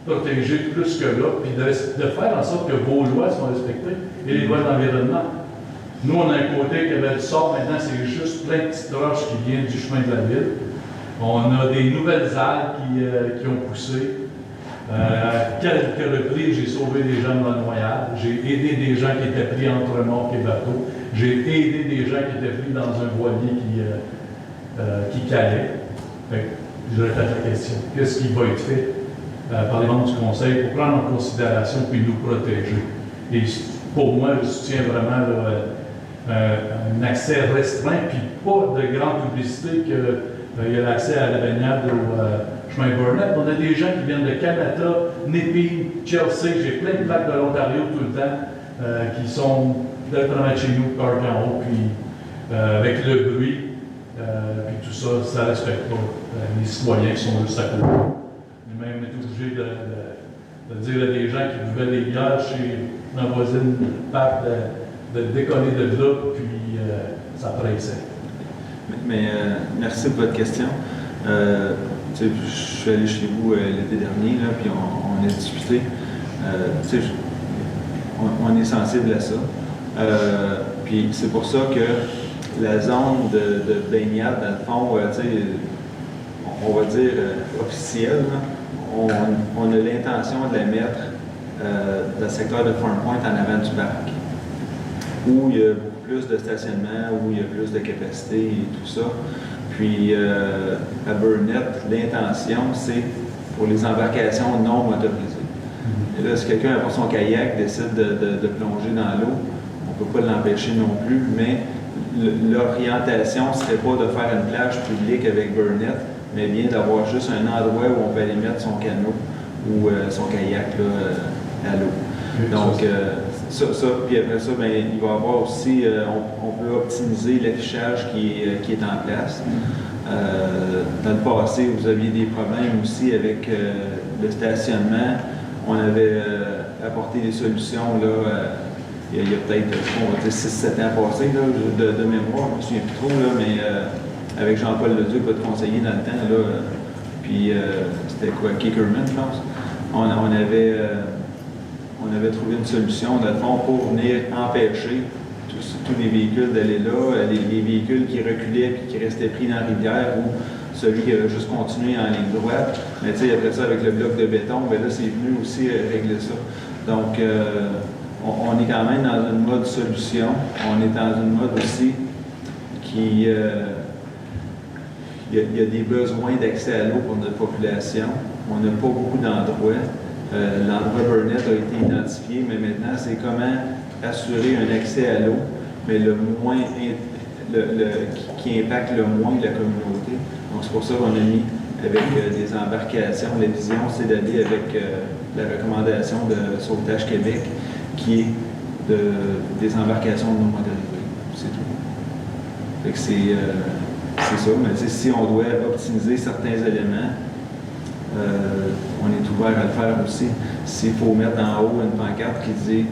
S6: protéger plus que là, puis de faire en sorte que vos lois sont respectées et les lois de l'environnement. Nous, on a un côté que le sort maintenant, c'est juste plein de petites roches qui viennent du chemin de la ville. On a des nouvelles algues qui ont poussé. À quelques reprises, j'ai sauvé des gens de la noyade. J'ai aidé des gens qui étaient pris entre remorques et bateaux. J'ai aidé des gens qui étaient pris dans un voilier qui calait. Je répète la question. Qu'est-ce qui va être fait par les membres du Conseil pour prendre en considération puis nous protéger? Et pour moi, je soutiens vraiment un accès restreint, puis pas de grande publicité qu'il y a l'accès à la baignade au chemin Burnett. On a des gens qui viennent de Canada, Nippi, Chelsea, j'ai plein de plaques de l'Ontario tout le temps qui sont directement chez nous, parc en haut, puis avec le bruit, puis tout ça, ça ne respecte pas les citoyens qui sont juste à côté. Même été obligé de dire à des gens qui buvaient des bières chez ma voisine Pat de décoller de là, puis ça pressait.
S1: Mais merci de votre question. Je suis allé chez vous l'été dernier, là, puis on a discuté. On est sensible à ça. Puis c'est pour ça que la zone de baignade, dans le fond, on va dire officielle, là, on a l'intention de la mettre dans le secteur de Farm Point en avant du parc, où il y a beaucoup plus de stationnement, où il y a plus de capacité et tout ça. Puis à Burnett, l'intention, c'est pour les embarcations non motorisées. Et là, si quelqu'un apporte son kayak, décide de plonger dans l'eau, on ne peut pas l'empêcher non plus, mais l'orientation ne serait pas de faire une plage publique avec Burnett, mais bien d'avoir juste un endroit où on peut aller mettre son canot ou son kayak là, à l'eau. Donc, puis après ça, ben, il va y avoir aussi, on peut optimiser l'affichage qui est en place. Dans le passé, vous aviez des problèmes aussi avec le stationnement. On avait apporté des solutions là, il y a peut-être 6-7 ans passés là, de mémoire, je ne me souviens plus trop, là, mais avec Jean-Paul Leduc, votre conseiller dans le temps, là, puis c'était quoi, Kickerman, je pense. On avait trouvé une solution, dans le fond, pour venir empêcher tous les véhicules d'aller là, les véhicules qui reculaient et qui restaient pris dans la rivière ou celui qui avait juste continué en ligne droite. Mais tu sais, après ça, avec le bloc de béton, bien là, c'est venu aussi régler ça. Donc, on est quand même dans une mode solution. On est dans une mode aussi qui... il y a des besoins d'accès à l'eau pour notre population. On n'a pas beaucoup d'endroits. L'endroit Burnett a été identifié, mais maintenant, c'est comment assurer un accès à l'eau, mais le moins qui impacte le moins la communauté. Donc, c'est pour ça qu'on a mis avec des embarcations. La vision, c'est d'aller avec la recommandation de Sauvetage Québec, qui est des embarcations non motorisées. C'est tout. Fait que c'est ça. Mais si on doit optimiser certains éléments, on est ouvert à le faire aussi. S'il faut mettre en haut une pancarte qui dit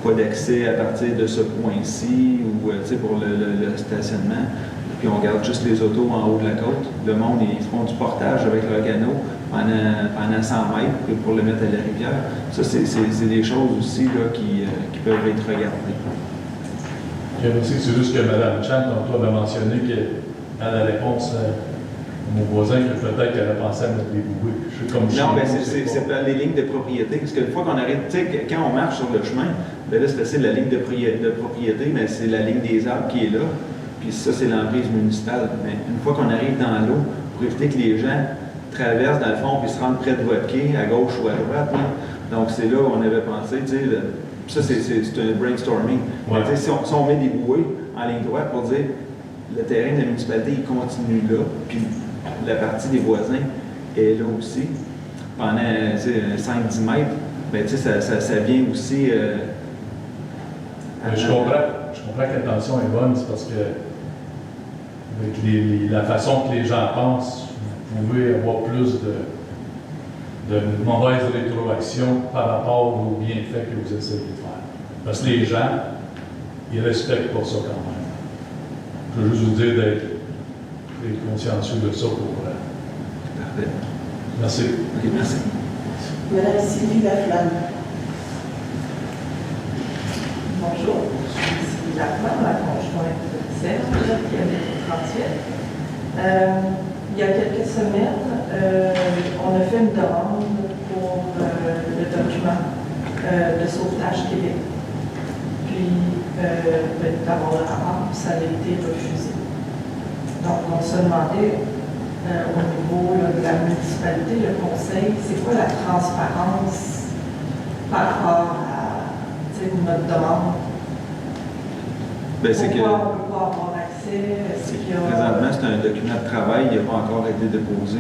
S1: pas d'accès à partir de ce point-ci ou pour le stationnement, puis on garde juste les autos en haut de la côte. Le monde, ils font du portage avec leur canot pendant 100 mètres pour le mettre à la rivière. Ça, c'est des choses aussi là, qui peuvent être regardées.
S6: C'est juste que Mme Chan, tantôt, avait mentionné qu'elle a la réponse à mon voisin que peut-être qu'elle a pensé à mettre des bouées.
S1: Non, mais c'est les lignes de propriété. Parce qu'une fois qu'on arrête, tu sais, quand on marche sur le chemin, bien là, c'est facile, la ligne de propriété, mais c'est la ligne des arbres qui est là. Puis ça, c'est l'emprise municipale. Mais une fois qu'on arrive dans l'eau, pour éviter que les gens traversent dans le fond puis se rendent près de votre quai, à gauche ou à droite. Là. Donc c'est là où on avait pensé, tu sais, ça c'est un brainstorming. Ouais. Mais, si on met des bouées en ligne droite pour dire le terrain de la municipalité, il continue là, puis la partie des voisins est là aussi, pendant 5-10 mètres, bien, ça vient aussi...
S6: je comprends que l'intention est bonne, c'est parce que avec la façon que les gens pensent, vous pouvez avoir plus de mauvaise rétroaction par rapport aux bienfaits que vous essayez de faire. Parce que les gens, ils ne respectent pas ça quand même. Je veux juste vous dire d'être consciencieux de ça pour...
S1: Parfait.
S6: Merci.
S1: Okay, merci.
S3: Madame Sylvie Laflamme.
S7: Bonjour, je suis Sylvie Laflamme, la conjointe de Serge, qui habite au 38. Il y a quelques semaines, on a fait une demande pour le document de Sauvetage Québec. Puis, d'avoir le rapport, ça a été refusé. Donc, on se demandait au niveau de la municipalité, le conseil, c'est quoi la transparence par rapport à notre demande?
S1: Bien, c'est
S7: pourquoi on ne peut pas avoir accès?
S1: Présentement, c'est un document de travail, il n'a pas encore été déposé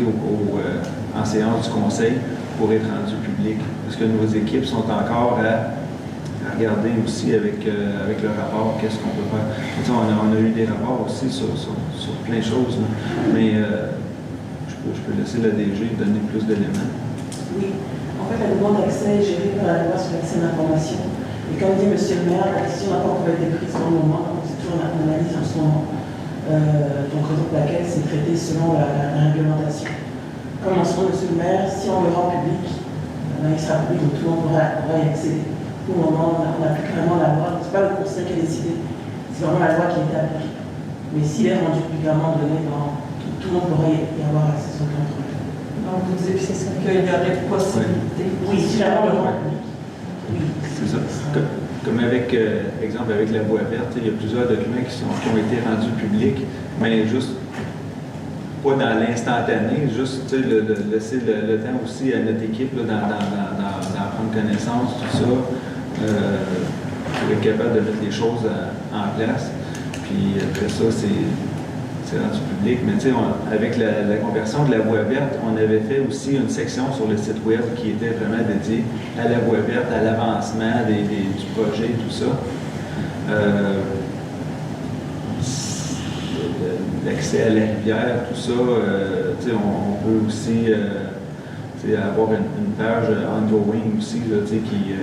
S1: en séance du conseil pour être rendu public. Parce que nos équipes sont encore à regarder aussi avec le rapport, qu'est-ce qu'on peut faire. On a eu des rapports aussi sur plein de choses, là. Mais je peux laisser la DG donner plus d'éléments.
S3: Oui. En fait, la demande d'accès est gérée par la loi sur l'accès à l'information. Et comme dit M. le maire, la décision n'a pas encore été prise pour le moment, donc c'est toujours en analyse en ce moment. Donc, raison pour laquelle c'est traité selon la réglementation. Comme en ce moment, M. le maire, si on le rend public, il sera public, donc tout le monde pourra y accéder. Pour le moment, on applique vraiment la loi. Ce n'est pas le conseil qui a décidé, c'est vraiment la loi qui a été appliquée. Mais s'il est rendu publiquement donné, tout le monde pourra y avoir accès sans aucun problème.
S7: dites
S2: C'est ça.
S7: qu'il y aurait possibilité.
S3: Oui, si jamais on le rend
S1: C'est ça. Comme avec, exemple, avec la voie verte, il y a plusieurs documents qui ont été rendus publics, mais juste pas dans l'instantané, juste laisser le temps aussi à notre équipe d'en prendre connaissance, tout ça, pour être capable de mettre les choses en place. Puis après ça, c'est rendu public. Mais tu sais, avec la conversion de la voie verte, on avait fait aussi une section sur le site web qui était vraiment dédiée à la voie verte, à l'avancement du projet, tout ça. L'accès à la rivière, tout ça, tu sais, on peut aussi tu sais, avoir une page ongoing aussi là, tu sais, qui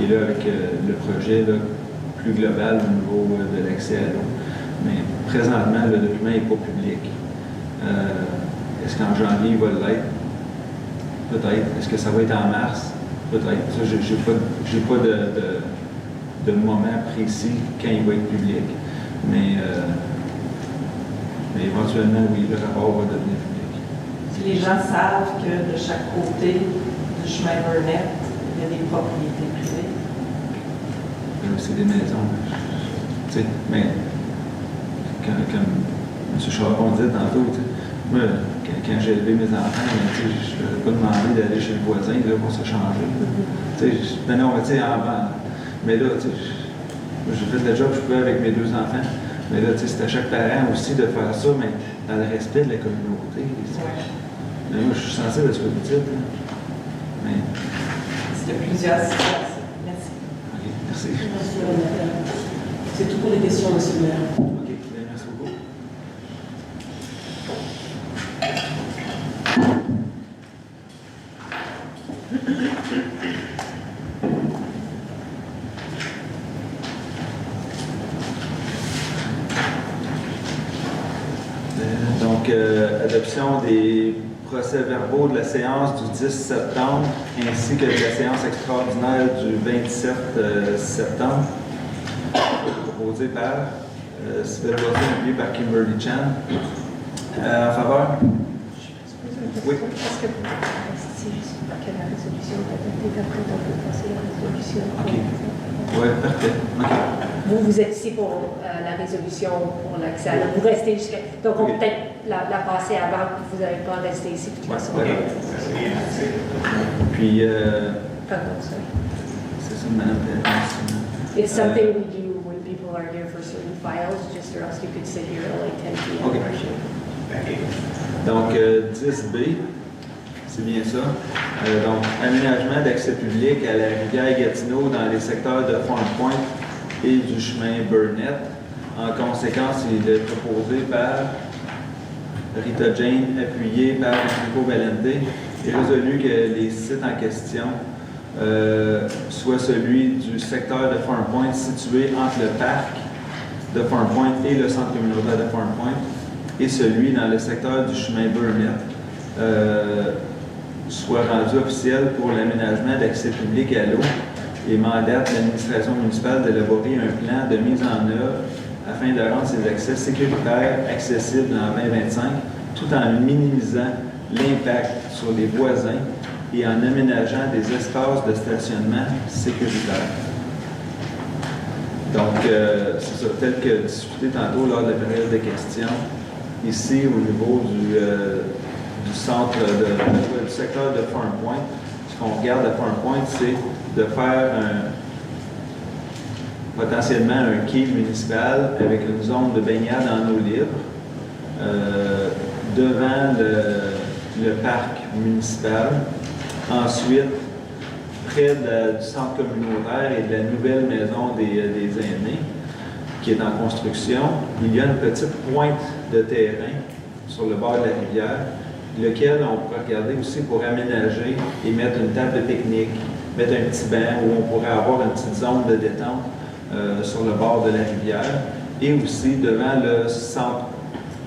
S1: est là avec le projet là, plus global au niveau de l'accès à l'eau. Mais présentement, le document n'est pas public. Est-ce qu'en janvier, il va l'être? Peut-être. Est-ce que ça va être en mars? Peut-être. Ça, je n'ai pas de moment précis quand il va être public. Mais éventuellement, oui, le rapport va devenir public.
S7: Si les gens savent que de chaque côté du chemin Burnett, il y a des propriétés privées.
S1: C'est des maisons. Tu sais, mais comme M. Charbon disait tantôt, tu sais, moi, quand j'ai élevé mes enfants, tu sais, je ne leur ai pas demandé d'aller chez le voisin là, pour se changer. Tu sais, non, tu sais, mais là, tu sais, j'ai fait le job que je pouvais avec mes deux enfants. Mais là, tu sais, c'est à chaque parent aussi de faire ça, mais dans le respect de la communauté. Mais moi, je suis sensible à ce que vous dites. Là. Mais...
S7: C'était plusieurs situations. Merci.
S1: OK, merci.
S3: Merci, madame. C'est tout pour les questions, monsieur le maire.
S1: OK, bien, merci beaucoup. Donc, adoption des procès-verbaux de la séance du 10 septembre ainsi que de la séance extraordinaire du 27 septembre, proposé par Sylvain Boisson, appuyé par Kimberly Chan. En faveur? Oui.
S2: Est-ce que que la résolution est adoptée, après on peut passer à la résolution?
S1: OK. Oui, parfait. OK.
S2: Vous êtes ici pour la résolution, pour l'accès à l'eau. Vous restez jusqu'à... Donc, on peut peut-être la passer avant, puis vous n'allez pas rester ici de toute façon.
S1: OK. Puis,
S2: Pardon, sorry.
S1: c'est ça, Mme Perrin.
S2: It's something we do when people are here for certain files, just or else you could sit here at like 10 p.m.
S1: Okay.
S2: or something.
S1: Donc, 10B, c'est bien ça. Donc, aménagement d'accès public à la rivière Gatineau dans les secteurs de Farm Point et du chemin Burnett. En conséquence, il est proposé par Rita Jane, appuyé par Enrico Valente, et résolu que les sites en question soient celui du secteur de Farm Point situé entre le parc de Farm Point et le centre communautaire de Farm Point, et celui dans le secteur du chemin Burnett soit rendu officiel pour l'aménagement d'accès public à l'eau et mandate l'administration municipale d'élaborer un plan de mise en œuvre afin de rendre ces accès sécuritaires accessibles en 2025, tout en minimisant l'impact sur les voisins et en aménageant des espaces de stationnement sécuritaires. Donc, c'est ça, tel que discuté tantôt lors de la période de questions, ici au niveau du centre du secteur de Farm Point, ce qu'on regarde à Farm Point, c'est de faire potentiellement un quai municipal avec une zone de baignade en eau libre devant le parc municipal. Ensuite, près du centre communautaire et de la nouvelle maison des aînés qui est en construction, il y a une petite pointe de terrain sur le bord de la rivière, lequel on pourrait regarder aussi pour aménager et mettre une table de pique-nique, mettre un petit banc où on pourrait avoir une petite zone de détente sur le bord de la rivière, et aussi devant le centre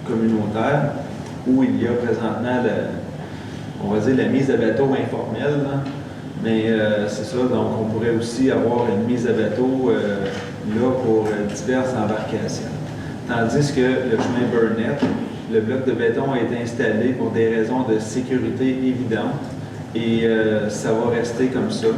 S1: communautaire où il y a présentement, on va dire, la mise à bateau informelle, là. Mais c'est ça, donc on pourrait aussi avoir une mise à bateau là pour diverses embarcations. Tandis que le chemin Burnett Le bloc de béton a été installé pour des raisons de sécurité évidentes et ça va rester comme ça.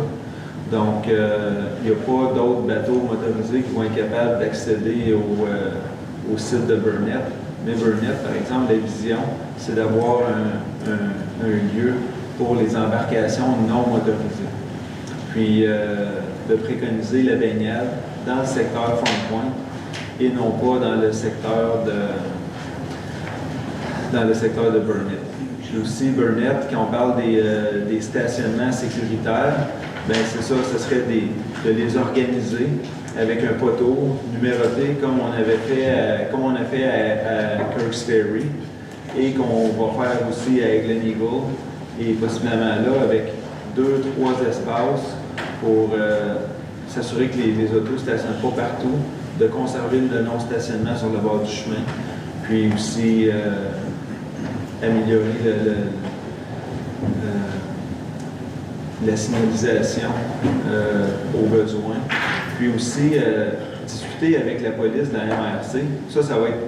S1: Donc, il n'y a pas d'autres bateaux motorisés qui vont être capables d'accéder au site de Burnett. Mais Burnett, par exemple, la vision, c'est d'avoir un lieu pour les embarcations non motorisées. Puis, de préconiser la baignade dans le secteur Farm Point et non pas dans le secteur de Burnett. Puis aussi, Burnett, quand on parle des stationnements sécuritaires, ben c'est ça, ce serait de les organiser avec un poteau numéroté comme on a fait à Kirk's Ferry et qu'on va faire aussi à Glen Eagle et possiblement là avec 2-3 espaces pour s'assurer que les autos ne stationnent pas partout, de conserver le non-stationnement sur le bord du chemin, puis aussi améliorer la signalisation aux besoins, puis aussi discuter avec la police de la MRC. Ça va être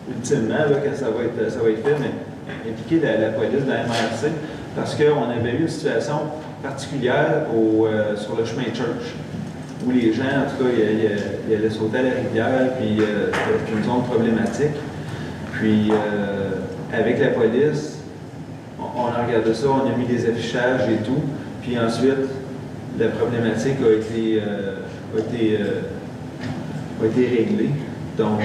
S1: ultimement, là, quand ça va être fait, mais impliquer la police de la MRC, parce qu'on avait eu une situation particulière sur le chemin Church, où les gens, en tout cas, ils allaient sauter à la rivière, puis c'était une zone problématique. Puis, avec la police, on a regardé ça, on a mis des affichages et tout, puis ensuite, la problématique a été réglée. Donc,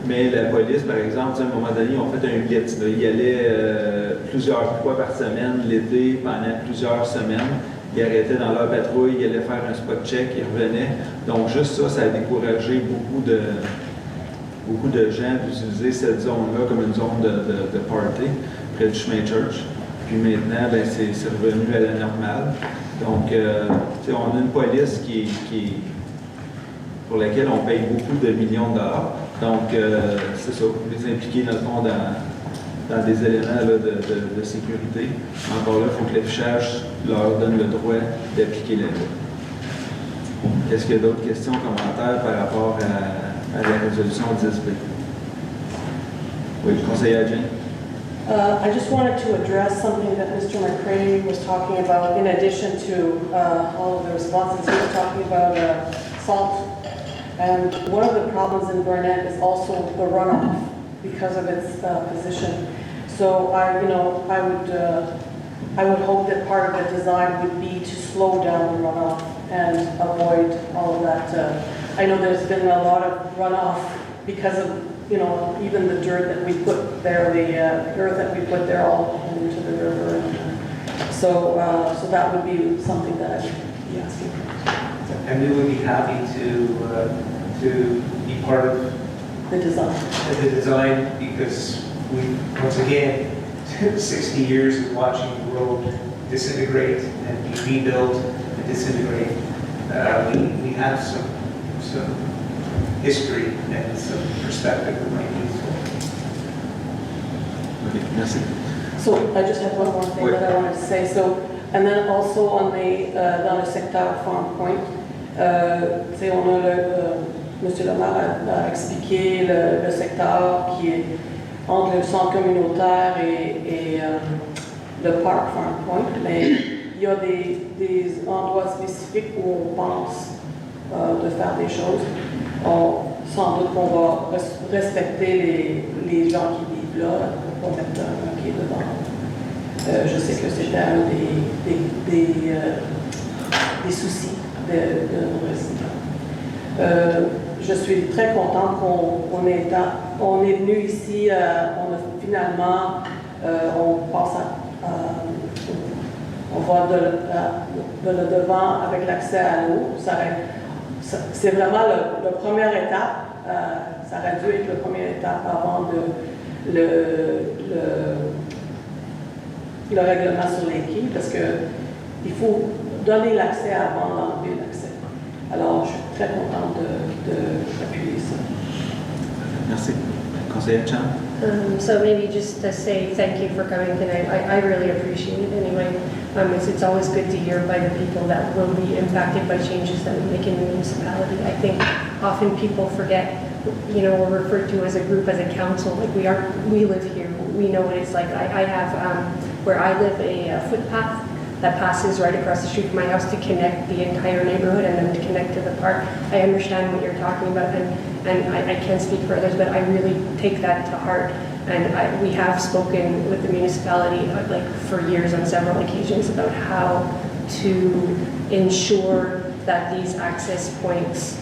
S1: mais la police, par exemple, à un moment donné, ils ont fait un blitz. Ils allaient plusieurs fois par semaine, l'été, pendant plusieurs semaines. Ils arrêtaient dans leur patrouille, ils allaient faire un spot check, ils revenaient. Donc, juste ça a découragé beaucoup de gens d'utiliser cette zone-là comme une zone de party près du chemin Church. Puis maintenant, ben, c'est revenu à la normale. Donc, on a une police pour laquelle on paye beaucoup de millions de dollars. Donc, c'est ça, les impliquer dans le fond dans des éléments là, de sécurité. Encore là, il faut que l'affichage leur donne le droit d'appliquer la loi. Est-ce qu'il y a d'autres questions, commentaires par rapport à la résolution 10B? Oui, conseiller adjoint.
S8: I just wanted to address something that Mr. McCray was talking about. In addition to all of the responses, he was talking about salt. And one of the problems in Burnett is also the runoff because of its position. So I would hope that part of the design would be to slow down the runoff and avoid all of that. I know there's been a lot of runoff because of even the dirt that we put there, the earth that we put there all into the river. And, so that would be something that I would be asking for.
S4: And we would be happy to be part of
S8: The
S4: design because once again, 60 years of watching the road disintegrate and be rebuilt and disintegrate. We have some history and some perspective that might be useful.
S1: Okay, merci.
S8: So I just have one more thing that I wanted to say. So, and then also on dans le secteur Farm Point, on a Monsieur Lemar a expliqué le secteur qui est entre le centre communautaire et le parc Farm Point, mais il y a des endroits spécifiques où on pense de faire des choses. Sans doute qu'on va respecter les gens qui vivent là, pour pas mettre un pied dedans. Je sais que c'était un des soucis de nos résidents. Je suis très contente qu'on est venu ici, on passe on va de le devant avec l'accès à l'eau. C'est vraiment la première étape. Ça aurait dû être la première étape avant le règlement sur les quais, parce qu'il faut donner l'accès avant d'enlever l'accès. Alors, je suis très contente d'appuyer ça.
S1: Merci. Conseiller Chan.
S2: So maybe just to say thank you for coming tonight. I really appreciate it anyway. It's always good to hear by the people that will be impacted by changes that we make in the municipality. I think often people forget you know, we're referred to as a group, as a council, like we live here, we know what it's like. I have, where I live, a footpath that passes right across the street from my house to connect the entire neighborhood and then to connect to the park. I understand what you're talking about, and I can't speak for others, but I really take that to heart. And we have spoken with the municipality like for years on several occasions about how to ensure that these access points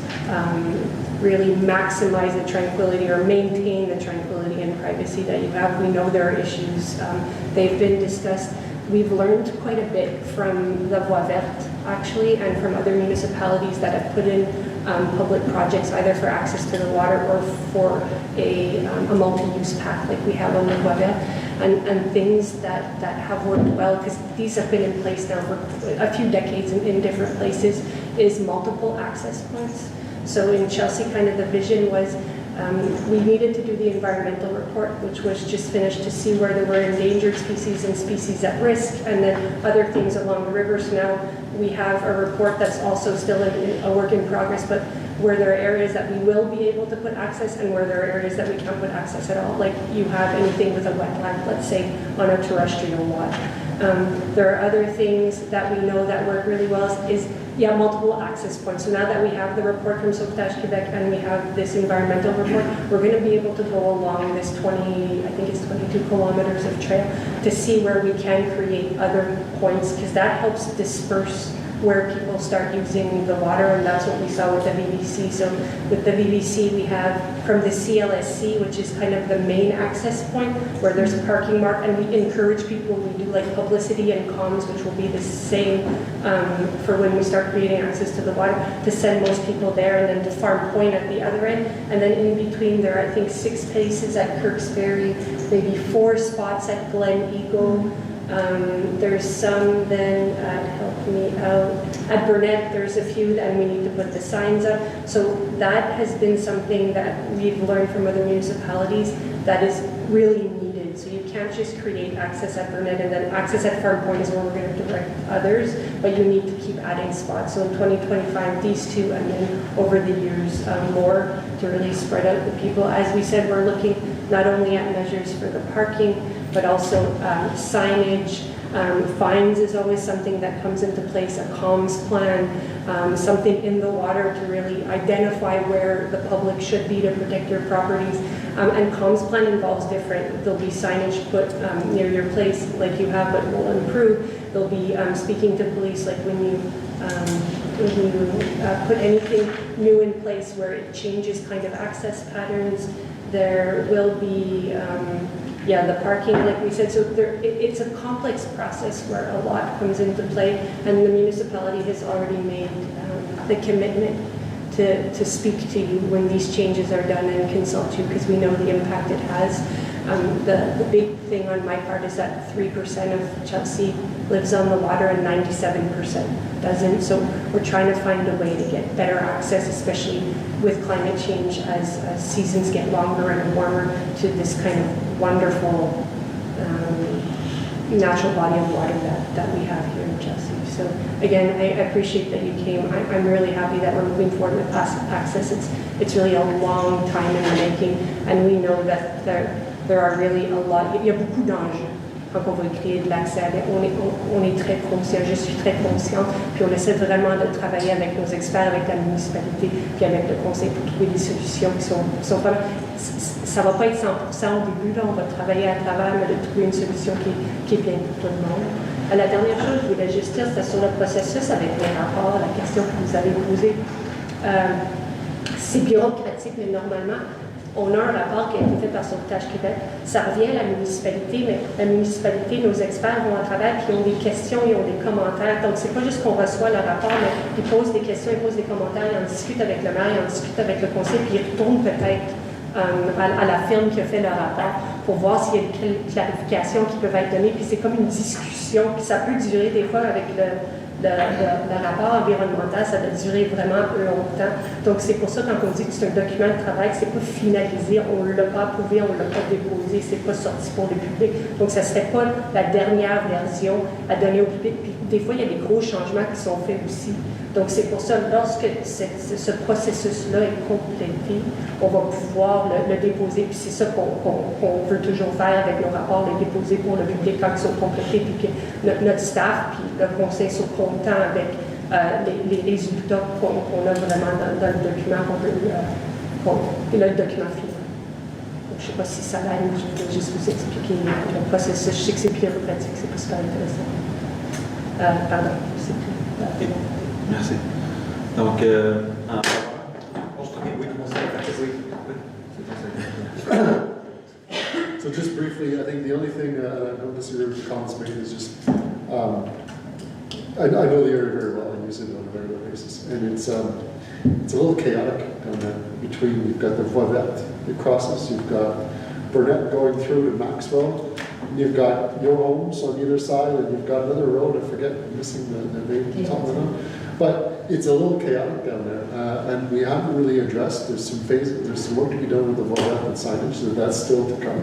S2: really maximize the tranquility or maintain the tranquility and privacy that you have. We know there are issues. They've been discussed. We've learned quite a bit from the Voie Verte, actually, and from other municipalities that have put in public projects either for access to the water or for a multi-use path like we have on the Voie Verte, and things that have worked well, because these have been in place now for a few decades in different places, is multiple access points. So in Chelsea, kind of the vision was we needed to do the environmental report, which was just finished, to see where there were endangered species and species at risk, and then other things along the river. So now we have a report that's also still a work in progress, but where there are areas that we will be able to put access and where there are areas that we can't put access at all. Like you have anything with a wetland, let's say, on a terrestrial watch. There are other things that we know that work really well is multiple access points. So now that we have the report from Sauvetage Québec and we have this environmental report, we're going to be able to go along this 22 kilometers of trail to see where we can create other points, because that helps disperse where people start using the water, and that's what we saw with the VVC. So with the VVC, we have from the CLSC, which is kind of the main access point, where there's a parking mark, and we encourage people, we do like publicity and comms, which will be the same for when we start creating access to the water, to send most people there, and then to Farm Point at the other end. And then in between, there are, I think, 6 places at Kirksbury, maybe 4 spots at Glen Eagle. There's some then help me out, at Burnett there's a few, and we need to put the signs up. So that has been something that we've learned from other municipalities that is really needed. So you can't just create access at Burnett and then access at Farm Point is where we're going to direct others, but you need to keep adding spots. So in 2025, these 2, and then over the years more, to really spread out the people. As we said, we're looking not only at measures for the parking, but also signage. Fines is always something that comes into place, a comms plan, something in the water to really identify where the public should be to protect your properties. And comms plan involves different, there'll be signage put near your place like you have, but will improve. There'll be speaking to police, like when you put anything new in place where it changes kind of access patterns. There will be the parking, like we said. So it's a complex process where a lot comes into play, and the municipality has already made the commitment to speak to you when these changes are done and consult you, because we know the impact it has. The big thing on my part is that 3% of Chelsea lives on the water and 97% doesn't. So we're trying to find a way to get better access, especially with climate change as seasons get longer and warmer, to this kind of wonderful natural body of water that we have here in Chelsea. So again, I appreciate that you came. I'm really happy that we're moving forward with access. It's really a long time in the making, and we know that there are really a lot, il y a beaucoup d'enjeux quand on veut créer de l'accès. On est très conscient, je suis très consciente, puis on essaie vraiment de travailler avec nos experts, avec la municipalité, puis avec le conseil pour trouver des solutions qui sont vraiment... Ça ne va pas être 100% au début, là, on va travailler à travers, mais de trouver une solution qui est bien pour tout le monde. La dernière chose, je voulais juste dire, c'était sur le processus avec les rapports, la question que vous avez posée. C'est bureaucratique, mais normalement, on a un rapport qui a été fait par Sauvetage Québec. Ça revient à la municipalité, mais la municipalité, nos experts vont à travers, puis ils ont des questions, ils ont des commentaires. Donc, c'est pas juste qu'on reçoit le rapport, mais ils posent des questions, ils posent des commentaires, ils en discutent avec le maire, ils en discutent avec le conseil, puis ils retournent peut-être à la firme qui a fait le rapport pour voir s'il y a des clarifications qui peuvent être données. Puis c'est comme une discussion, puis ça peut durer des fois avec le rapport environnemental, ça va durer vraiment longtemps. Donc c'est pour ça quand on dit que c'est un document de travail, que c'est pas finalisé, on ne l'a pas approuvé, on ne l'a pas déposé, c'est pas sorti pour le public. Donc ça ne serait pas la dernière version à donner au public. Puis des fois, il y a des gros changements qui sont faits aussi. Donc c'est pour ça, lorsque ce processus-là est complété, on va pouvoir le déposer, puis c'est ça qu'on veut toujours faire avec nos rapports, les déposer pour le public quand ils sont complétés, puis que notre staff, puis le conseil sont contents avec les résultats qu'on a vraiment dans le document le document final. Je ne sais pas si ça l'aide, je vais juste vous expliquer le processus. Je sais que c'est bureaucratique, c'est pas super intéressant. Pardon, c'est tout.
S1: Merci. Donc,
S9: So just briefly, I think the only thing, I don't disagree with the comments made, is just, I know the area very well, I use it on a regular basis, and it's a little chaotic down there between, you've got the Voivette that crosses, you've got Burnett going through to Maxwell, and you've got your homes on either side, and you've got another road, I forget, I'm missing the name, top of it. But it's a little chaotic down there, and we haven't really addressed, there's some work to be done with the Voivette and signage, so that's still to come.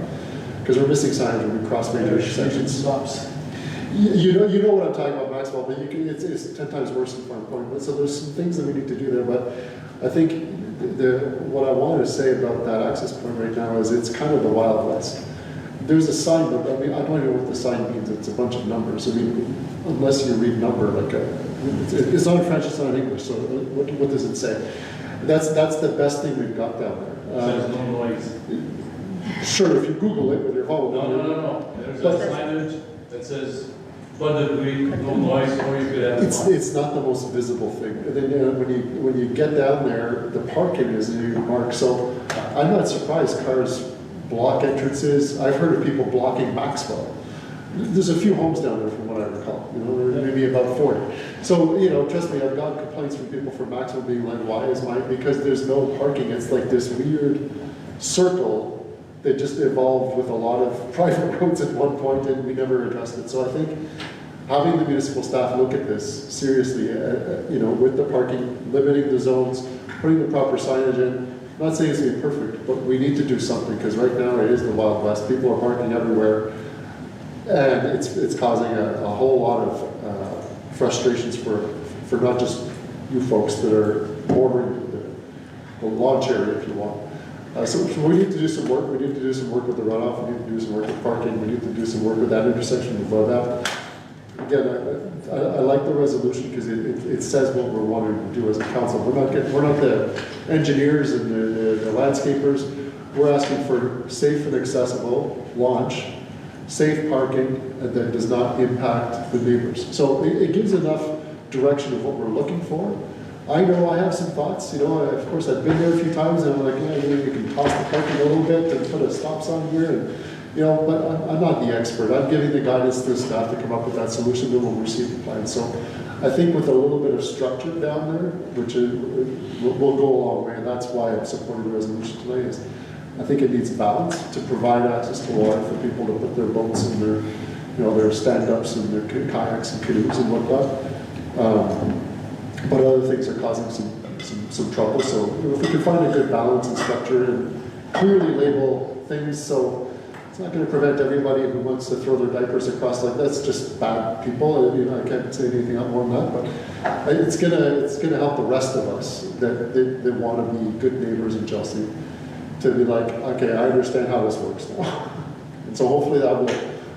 S9: Because we're missing signage when we cross major intersections. You know what I'm talking about, Maxwell, but it's 10 times worse than Farm Point. But so there's some things that we need to do there. But I think what I wanted to say about that access point right now is it's kind of the Wild West. There's a sign, but I mean I don't even know what the sign means. It's a bunch of numbers. I mean, unless you read number it's not in French, it's not in English. So what does it say? That's the best thing we've got down there.
S6: It says no noise.
S9: Sure, if you Google it with your phone.
S6: No. There's a signage that says, pas de bruit, no noise, or you could have fun.
S9: It's not the most visible thing. And then when you get down there, the parking isn't marked. So I'm not surprised cars block entrances. I've heard of people blocking Maxwell. There's a few homes down there from what I recall. There may be about 40. So, trust me, I've got complaints from people from Maxwell being like, why is mine? Because there's no parking. It's like this weird circle that just evolved with a lot of private roads at one point, and we never addressed it. So I think having the municipal staff look at this seriously, with the parking, limiting the zones, putting the proper signage in. I'm not saying it's going to be perfect, but we need to do something, because right now it is the Wild West. People are parking everywhere, and it's causing a whole lot of frustrations for not just you folks that are bordering the launch area, if you want. So we need to do some work. We need to do some work with the runoff. We need to do some work with parking. We need to do some work with that intersection with Voivette. Again, I like the resolution because it says what we're wanting to do as a council. We're not the engineers and the landscapers. We're asking for safe and accessible launch, safe parking, and that does not impact the neighbors. So it gives enough direction of what we're looking for. I know I have some thoughts, of course I've been there a few times and I'm like, you can toss the parking a little bit and put a stop sign here, and, but I'm not the expert. I'm giving the guidance to the staff to come up with that solution, then we'll receive the plan. So I think with a little bit of structure down there, which will go a long way, and that's why I'm supporting the resolution tonight, is I think it needs balance to provide access to water for people to put their boats and their stand-ups and their kayaks and canoes and whatnot. But other things are causing some trouble. So if we can find a good balance and structure and clearly label things, so it's not going to prevent everybody who wants to throw their diapers across, like that's just bad people. I can't say anything more than that, but it's gonna help the rest of us that want to be good neighbors in Chelsea to be like, okay, I understand how this works now. And so hopefully that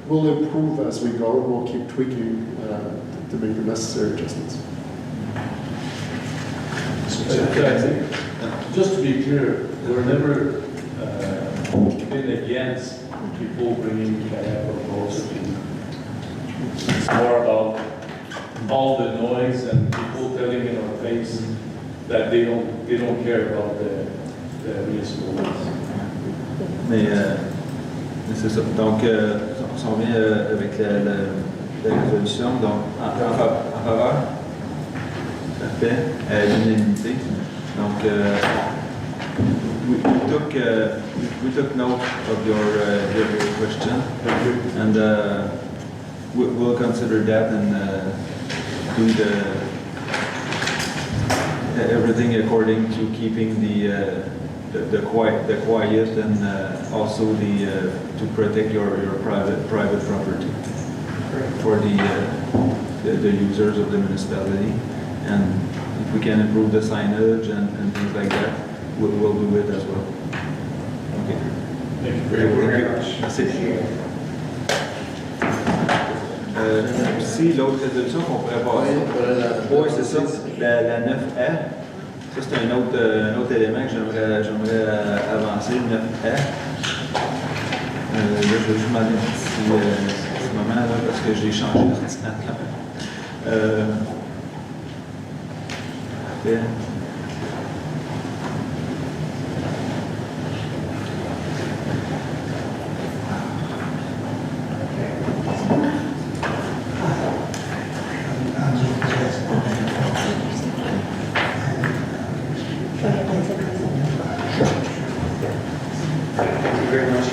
S9: will improve as we go, and we'll keep tweaking to make the necessary adjustments.
S6: Just to be clear, we're never been against people bringing kayak or boats. It's more about all the noise and people telling in our face that they don't care about the municipal waste.
S1: Mais c'est ça. Donc, on s'en vient avec la résolution. Donc, en faveur? Parfait. L'unanimité. Donc, we took note of your question, and we'll consider that and do everything according to keeping the quiet and also to protect your private property for the users of the municipality. And if we can improve the signage and things like that, we'll do it as well. Okay.
S6: Thank you very much.
S1: Merci. Aussi, l'autre résolution qu'on pourrait passer, oui, c'est ça, la 9A. Ça, c'est un autre élément que j'aimerais avancer, le 9A. Là, je vais juste m'en aller ce moment-là parce que j'ai changé d'ordinateur. Parfait.
S10: Thank you very much.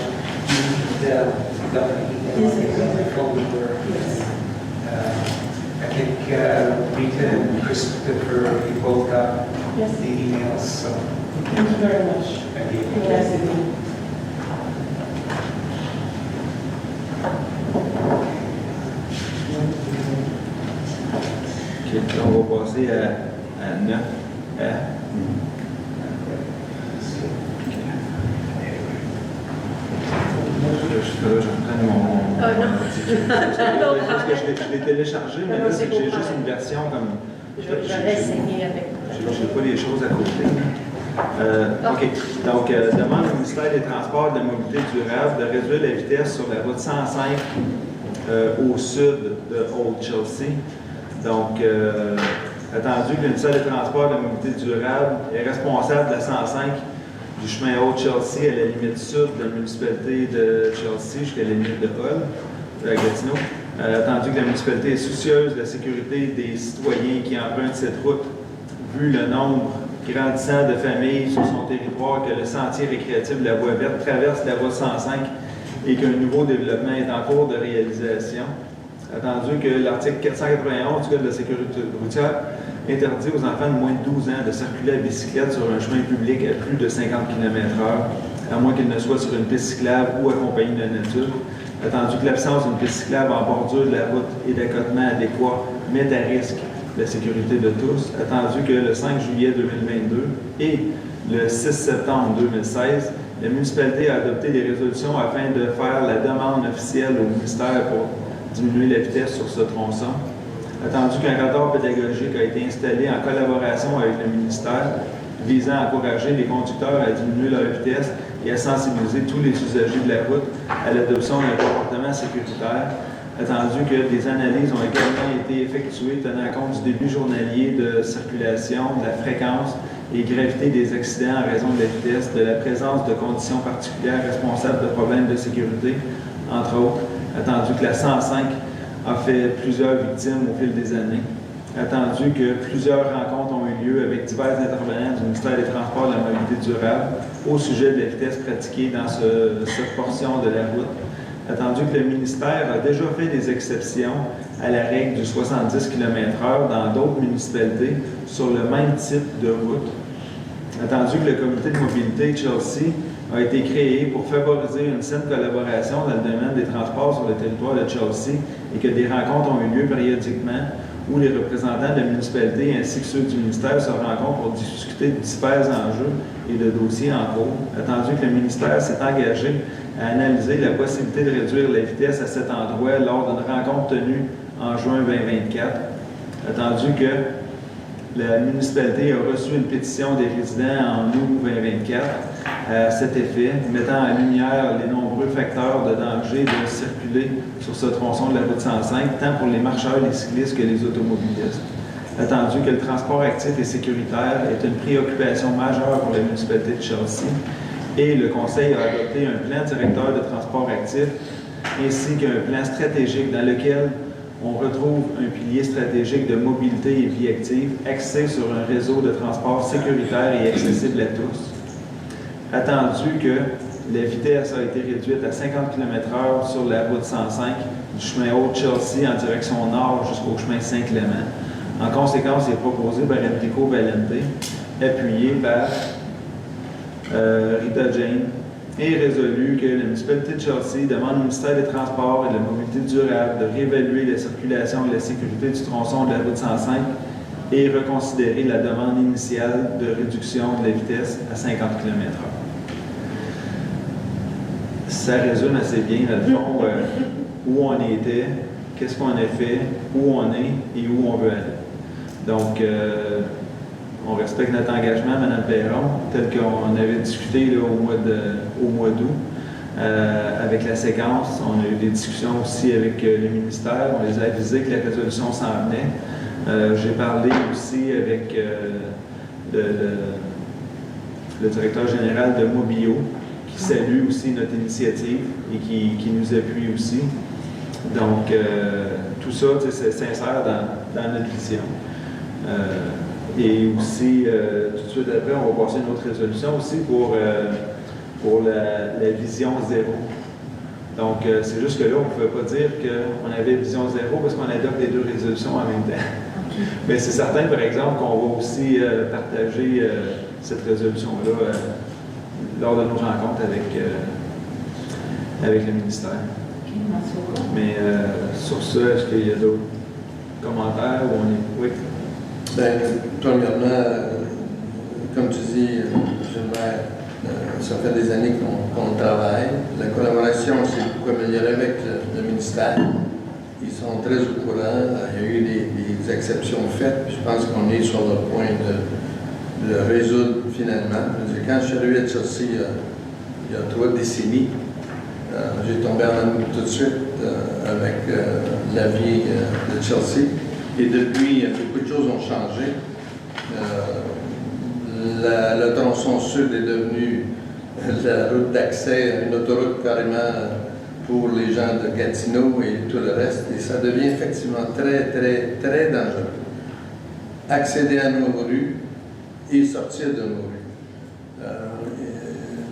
S10: I think Rita and Christopher, you both got
S3: Yes.
S10: the emails, so
S3: Thank you very much.
S10: thank you.
S3: Merci.
S1: OK, là, on va passer à 9A. Je reprends mon...
S2: Oh, non.
S1: Parce que je l'ai téléchargé, mais là, c'est que j'ai juste une version comme...
S2: Je vais essayer avec.
S1: Je n'ai pas les choses à côté. OK. Donc, demande au ministère des Transports et de la Mobilité durable de réduire la vitesse sur la route 105 au sud de Old Chelsea. Donc, attendu que le ministère des Transports et de la Mobilité durable est responsable de la 105 du chemin Old Chelsea à la limite sud de la municipalité de Chelsea jusqu'à la limite de Hull, à Gatineau. Attendu que la municipalité est soucieuse de la sécurité des citoyens qui empruntent cette route, vu le nombre grandissant de familles sur son territoire, que le sentier récréatif de la Voie verte traverse la route 105 et qu'un nouveau développement est en cours de réalisation. Attendu que l'article 491 du Code de la sécurité routière interdit aux enfants de moins de 12 ans de circuler à bicyclette sur un chemin public à plus de 50 km/h, à moins qu'ils ne soient sur une piste cyclable ou accompagnés d'un adulte. Attendu que l'absence d'une piste cyclable en bordure de la route et d'accotement adéquat met à risque la sécurité de tous. Attendu que le 5 juillet 2022 et le 6 septembre 2016, la municipalité a adopté des résolutions afin de faire la demande officielle au ministère pour diminuer la vitesse sur ce tronçon. Attendu qu'un radar pédagogique a été installé en collaboration avec le ministère visant à encourager les conducteurs à diminuer leur vitesse et à sensibiliser tous les usagers de la route à l'adoption d'un comportement sécuritaire. Attendu que des analyses ont également été effectuées tenant compte du début journalier de circulation, de la fréquence et gravité des accidents en raison de la vitesse, de la présence de conditions particulières responsables de problèmes de sécurité, entre autres. Attendu que la 105 a fait plusieurs victimes au fil des années. Attendu que plusieurs rencontres ont eu lieu avec divers intervenants du ministère des Transports et de la Mobilité durable au sujet de la vitesse pratiquée dans cette portion de la route. Attendu que le ministère a déjà fait des exceptions à la règle du 70 km/h dans d'autres municipalités sur le même type de route. Attendu que le comité de mobilité Chelsea a été créé pour favoriser une saine collaboration dans le domaine des transports sur le territoire de Chelsea et que des rencontres ont eu lieu périodiquement où les représentants de la municipalité ainsi que ceux du ministère se rencontrent pour discuter de divers enjeux et de dossiers en cours. Attendu que le ministère s'est engagé à analyser la possibilité de réduire la vitesse à cet endroit lors d'une rencontre tenue en juin 2024. Attendu que la municipalité a reçu une pétition des résidents en août 2024 à cet effet, mettant en lumière les nombreux facteurs de danger de circuler sur ce tronçon de la route 105, tant pour les marcheurs, les cyclistes que les automobilistes. Attendu que le transport actif et sécuritaire est une préoccupation majeure pour la municipalité de Chelsea, et le Conseil a adopté un plan directeur de transport actif ainsi qu'un plan stratégique dans lequel on retrouve un pilier stratégique de mobilité et vie active axé sur un réseau de transport sécuritaire et accessible à tous. Attendu que la vitesse a été réduite à 50 km/h sur la route 105 du chemin Haute-Chelsea en direction nord jusqu'au chemin Saint-Clément. En conséquence, il est proposé par Enrico Valente, appuyé par Rita Jane, et résolu que la municipalité de Chelsea demande au ministère des Transports et de la Mobilité durable de réévaluer la circulation et la sécurité du tronçon de la route 105 et reconsidérer la demande initiale de réduction de la vitesse à 50 km/h. Ça résume assez bien, dans le fond, où on était, qu'est-ce qu'on a fait, où on est et où on veut aller. Donc, on respecte notre engagement, Mme Perron, tel qu'on avait discuté là, au mois d'août. Avec la séquence, on a eu des discussions aussi avec le ministère. On les a avisés que la résolution s'en venait. J'ai parlé aussi avec le directeur général de Mobio, qui salue aussi notre initiative et qui nous appuie aussi. Donc, tout ça, c'est sincère dans notre vision. Et aussi, tout de suite après, on va passer une autre résolution aussi pour la vision zéro. Donc, c'est juste que là, on ne pouvait pas dire qu'on avait vision zéro parce qu'on adopte les deux résolutions en même temps. Mais c'est certain, par exemple, qu'on va aussi partager cette résolution-là lors de nos rencontres avec le ministère. Mais sur ce, est-ce qu'il y a d'autres commentaires où on est... Oui.
S11: Bien, premièrement, comme tu dis, Gilbert, ça fait des années qu'on travaille. La collaboration s'est beaucoup améliorée avec le ministère. Ils sont très au courant. Il y a eu des exceptions faites. Puis je pense qu'on est sur le point de le résoudre finalement. Quand je suis arrivé à Chelsea il y a 3 décennies, j'ai tombé en amour tout de suite avec la vie de Chelsea. Et depuis, beaucoup de choses ont changé. Le tronçon sud est devenu la route d'accès à une autoroute carrément pour les gens de Gatineau et tout le reste. Et ça devient effectivement très, très, très dangereux. Accéder à nos rues et sortir de nos rues.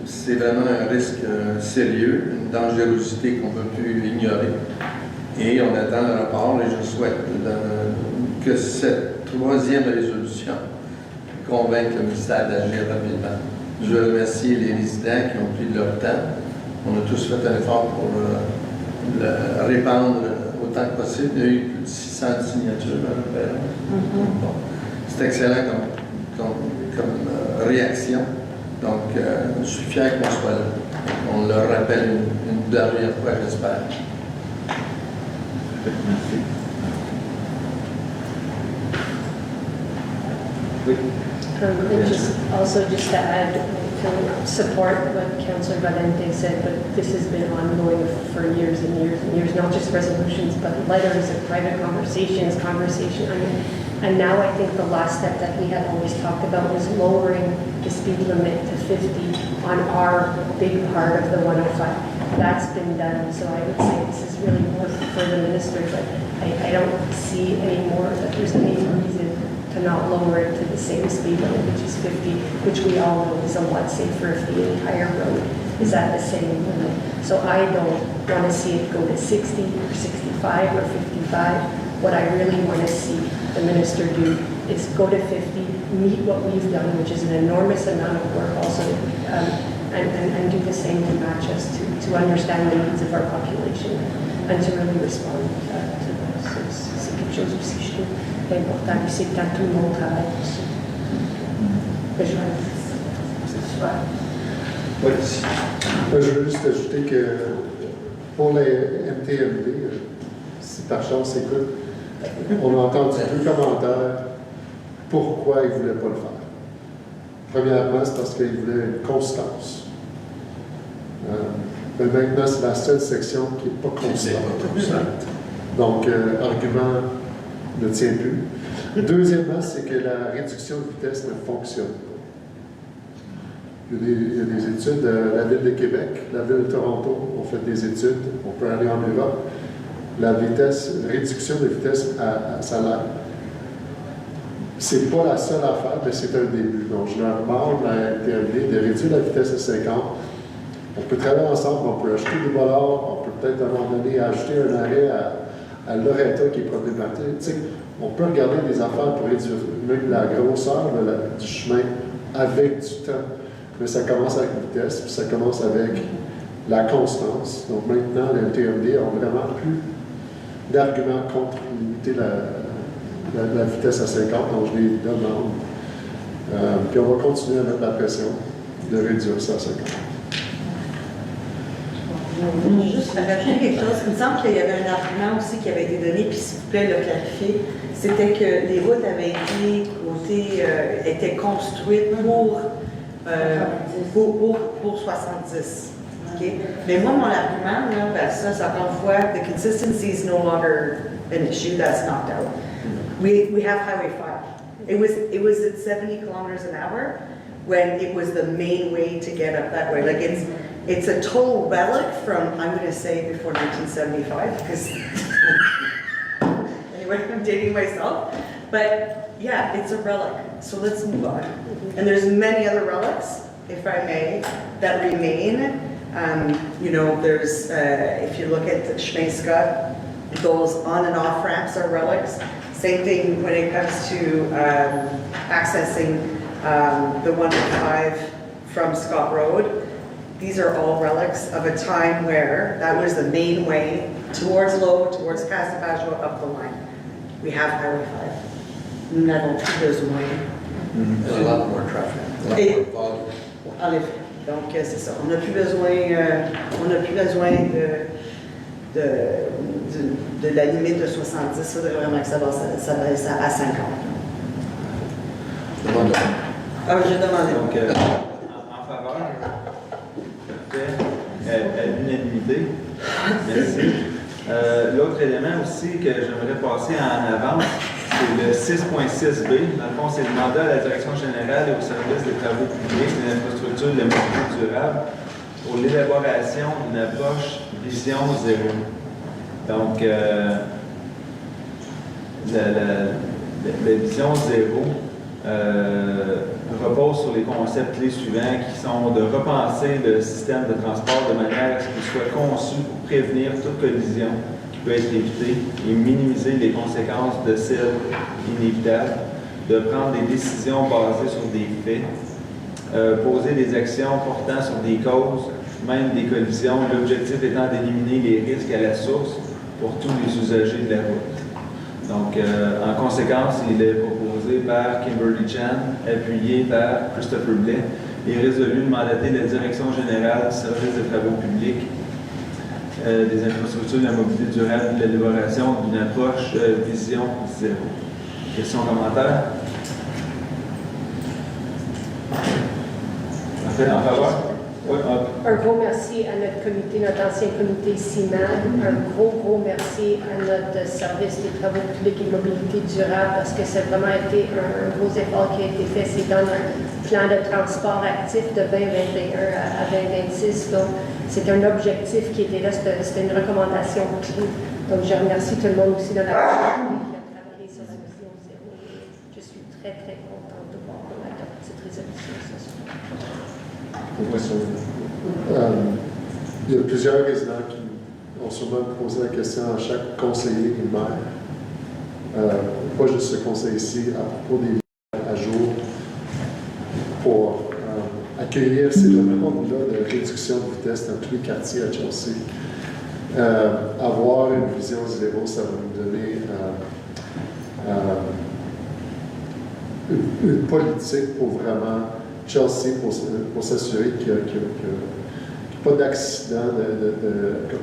S11: C'est vraiment un risque sérieux, une dangerosité qu'on ne peut plus ignorer. Et on attend le rapport et je souhaite que cette 3e résolution convainque le ministère d'agir rapidement. Je remercie les résidents qui ont pris de leur temps. On a tous fait un effort pour le répandre autant que possible. Il y a eu plus de 600 signatures à l'opéra. Bon, c'est excellent comme réaction. Donc, je suis fier qu'on soit là. On le rappelle une dernière fois, j'espère.
S1: Merci. Oui.
S2: And just to add, to support what Councillor Valente said, but this has been ongoing for years and years and years, not just resolutions, but letters and private conversations, and now I think the last step that we had always talked about was lowering the speed limit to 50 on our big part of the 105. That's been done, so I would say this is really more for the minister, but I don't see anymore that there's any reason to not lower it to the same speed limit, which is 50, which we all know is a lot safer if the entire road is at the same limit. So I don't want to see it go to 60 or 65 or 55. What I really want to see the minister do is go to 50, meet what we've done, which is an enormous amount of work also, and do the same to match us, to understand the needs of our population and to really respond to those. C'est quelque chose aussi, je trouve, important, c'est quand tout le monde travaille dessus. C'est super.
S9: Oui. Moi, je veux juste ajouter que pour les MTMD, si par chance écoute, on a entendu 2 commentaires pourquoi ils ne voulaient pas le faire. Premièrement, c'est parce qu'ils voulaient une constance. Mais maintenant, c'est la seule section qui n'est pas constante. Donc, argument ne tient plus. Deuxièmement, c'est que la réduction de vitesse ne fonctionne pas. Il y a des études, la Ville de Québec, la Ville de Toronto ont fait des études, on peut aller en Europe. La réduction de vitesse à salaire. C'est pas la seule affaire, mais c'est un début. Donc, je leur demande à la MTMD de réduire la vitesse à 50. On peut travailler ensemble, on peut acheter des dollars, on peut peut-être à un moment donné acheter un arrêt à Loreto qui est problématique. Tu sais, on peut regarder des affaires pour réduire même la grosseur du chemin avec du temps. Mais ça commence avec la vitesse, puis ça commence avec la constance. Donc maintenant, les MTMD ont vraiment plus d'arguments contre limiter la vitesse à 50, donc je les demande. Puis on va continuer à mettre la pression de réduire ça à 50.
S12: Je veux juste rajouter quelque chose. Il me semble qu'il y avait un argument aussi qui avait été donné, puis s'il vous plaît, le clarifier. C'était que les routes avaient été construites pour 70. Okay? Mais moi, mon argument, là, ben, ça, encore une fois, the consistency is no longer an issue, that's knocked out. We have Highway 5. It was at 70 kilometers an hour when it was the main way to get up that way. Like it's a total relic from, I'm going to say, before 1975, because anyway, I'm dating myself. But yeah, it's a relic. So let's move on. And there's many other relics, if I may, that remain. You know, there's, if you look at the Chemin Scott, those on and off ramps are relics. Same thing when it comes to accessing the 105 from Scott Road. These are all relics of a time where that was the main way towards Lowe, towards Casabagio, up the line. We have Highway 5. Nous n'avons plus besoin.
S11: There's a lot more traffic. A lot more volume.
S12: En effet. Donc, c'est ça. On n'a plus besoin, de la limite de 70. Il faudrait vraiment que ça baisse à 50. Ah, je demandais.
S1: Donc, en faveur, à l'unanimité. Merci. L'autre élément aussi que j'aimerais passer en avant, c'est le 6.6b. Dans le fond, c'est le mandat à la Direction générale et au service des travaux publics et de l'infrastructure de la mobilité durable pour l'élaboration d'une approche vision zéro. Donc, la vision zéro repose sur les concepts clés suivants qui sont de repenser le système de transport de manière à ce qu'il soit conçu pour prévenir toute collision qui peut être évitée et minimiser les conséquences de celles inévitables, de prendre des décisions basées sur des faits, poser des actions portant sur des causes, même des collisions, l'objectif étant d'éliminer les risques à la source pour tous les usagers de la route. Donc, en conséquence, il est proposé par Kimberly Chan, appuyé par Christopher Blais, et résolu de mandater la Direction générale du service des travaux publics, des infrastructures de la mobilité durable et de l'élaboration d'une approche vision zéro. Questions, commentaires? En faveur? Oui,
S2: Un gros merci à notre comité, notre ancien comité CIMAD. Un gros merci à notre service des travaux publics et mobilité durable parce que ça a vraiment été un gros effort qui a été fait. C'est dans notre plan de transport actif de 2021 à 2026. Donc, c'est un objectif qui était là, c'était une recommandation clé. Donc, je remercie tout le monde aussi dans la communauté qui a travaillé sur la vision zéro. Je suis très contente de voir qu'on adopte cette résolution ce soir.
S9: Il y a plusieurs résidents qui ont sûrement posé la question à chaque conseiller et maire. Pas juste ce conseil ici, à propos des villes à jour, pour accueillir ces demandes-là de réduction de vitesse dans tous les quartiers à Chelsea. Avoir une vision zéro, ça va nous donner une politique pour vraiment Chelsea pour s'assurer qu'il n'y a pas d'accident,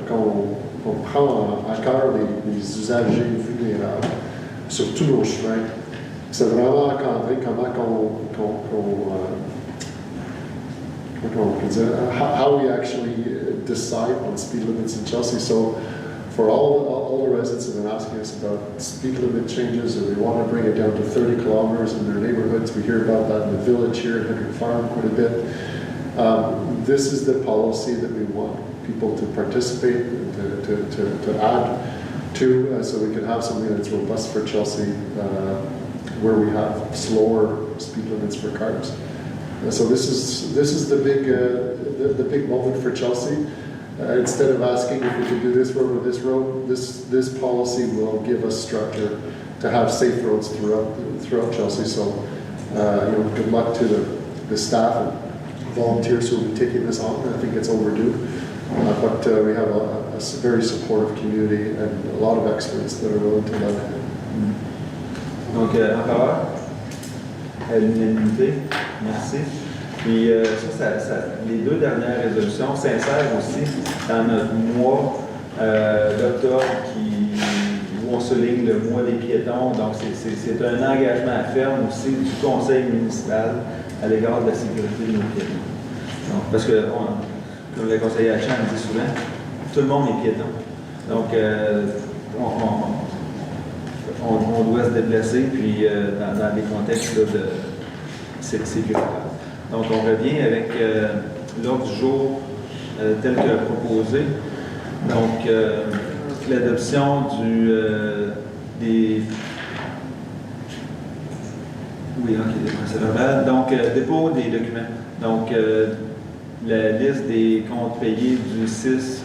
S9: qu'on prend à cœur les usagers vulnérables sur tous nos chemins. C'est vraiment encadré comment on peut dire, how we actually decide on speed limits in Chelsea. So for all the residents have been asking us about speed limit changes, or they want to bring it down to 30 kilometers in their neighborhoods. We hear about that in the village here at Hendrick Farm quite a bit. This is the policy that we want people to participate, to add to, so we can have something that's robust for Chelsea, where we have slower speed limits for cars. So this is the big moment for Chelsea. Instead of asking if we can do this road or this road, this policy will give us structure to have safe roads throughout Chelsea. So, good luck to the staff and volunteers who will be taking this on. I think it's overdue, but we have a very supportive community and a lot of experts that are willing to lend a hand.
S1: Donc, en faveur? À l'unanimité. Merci. Puis, les deux dernières résolutions s'insèrent aussi dans notre mois d'octobre où on souligne le mois des piétons. Donc, c'est un engagement ferme aussi du conseil municipal à l'égard de la sécurité de nos piétons. Donc, parce que, comme le conseiller Achan dit souvent, tout le monde est piéton. Donc, on doit se déplacer, puis dans des contextes là, de sécurité. Donc, on revient avec l'ordre du jour tel que proposé. Donc, l'adoption des procès-verbaux. Donc, dépôt des documents. Donc, la liste des comptes payés du 6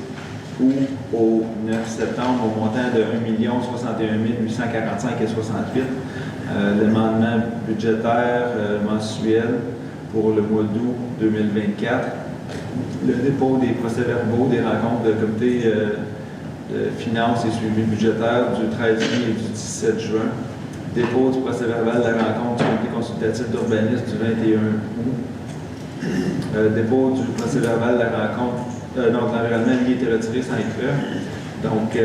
S1: août au 9 septembre au montant de 1 061 845,68. L'amendement budgétaire mensuel pour le mois d'août 2024. Le dépôt des procès-verbaux des rencontres de comité de finances et suivi budgétaire du 13 mai et du 17 juin. Dépôt du procès-verbal de la rencontre du comité consultatif d'urbanisme du 21 août. Dépôt du procès-verbal de la rencontre, donc l'environnement lié était retiré sans écrire. Donc,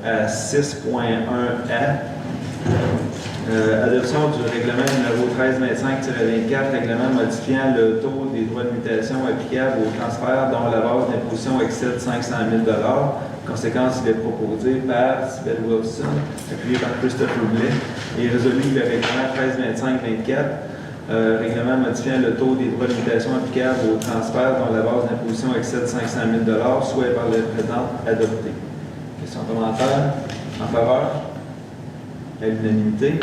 S1: à 6.1a, adoption du règlement numéro 1325-24, règlement modifiant le taux des droits de mutation applicables aux transferts dont la base d'imposition excède 500 000 $. Conséquence, il est proposé par Sibelle Wilson, appuyé par Christopher Blais, et résolu le règlement 1325-24, règlement modifiant le taux des droits de mutation applicables aux transferts dont la base d'imposition excède 500 000 $, soit par le président adopté. Questions, commentaires? En faveur? À l'unanimité.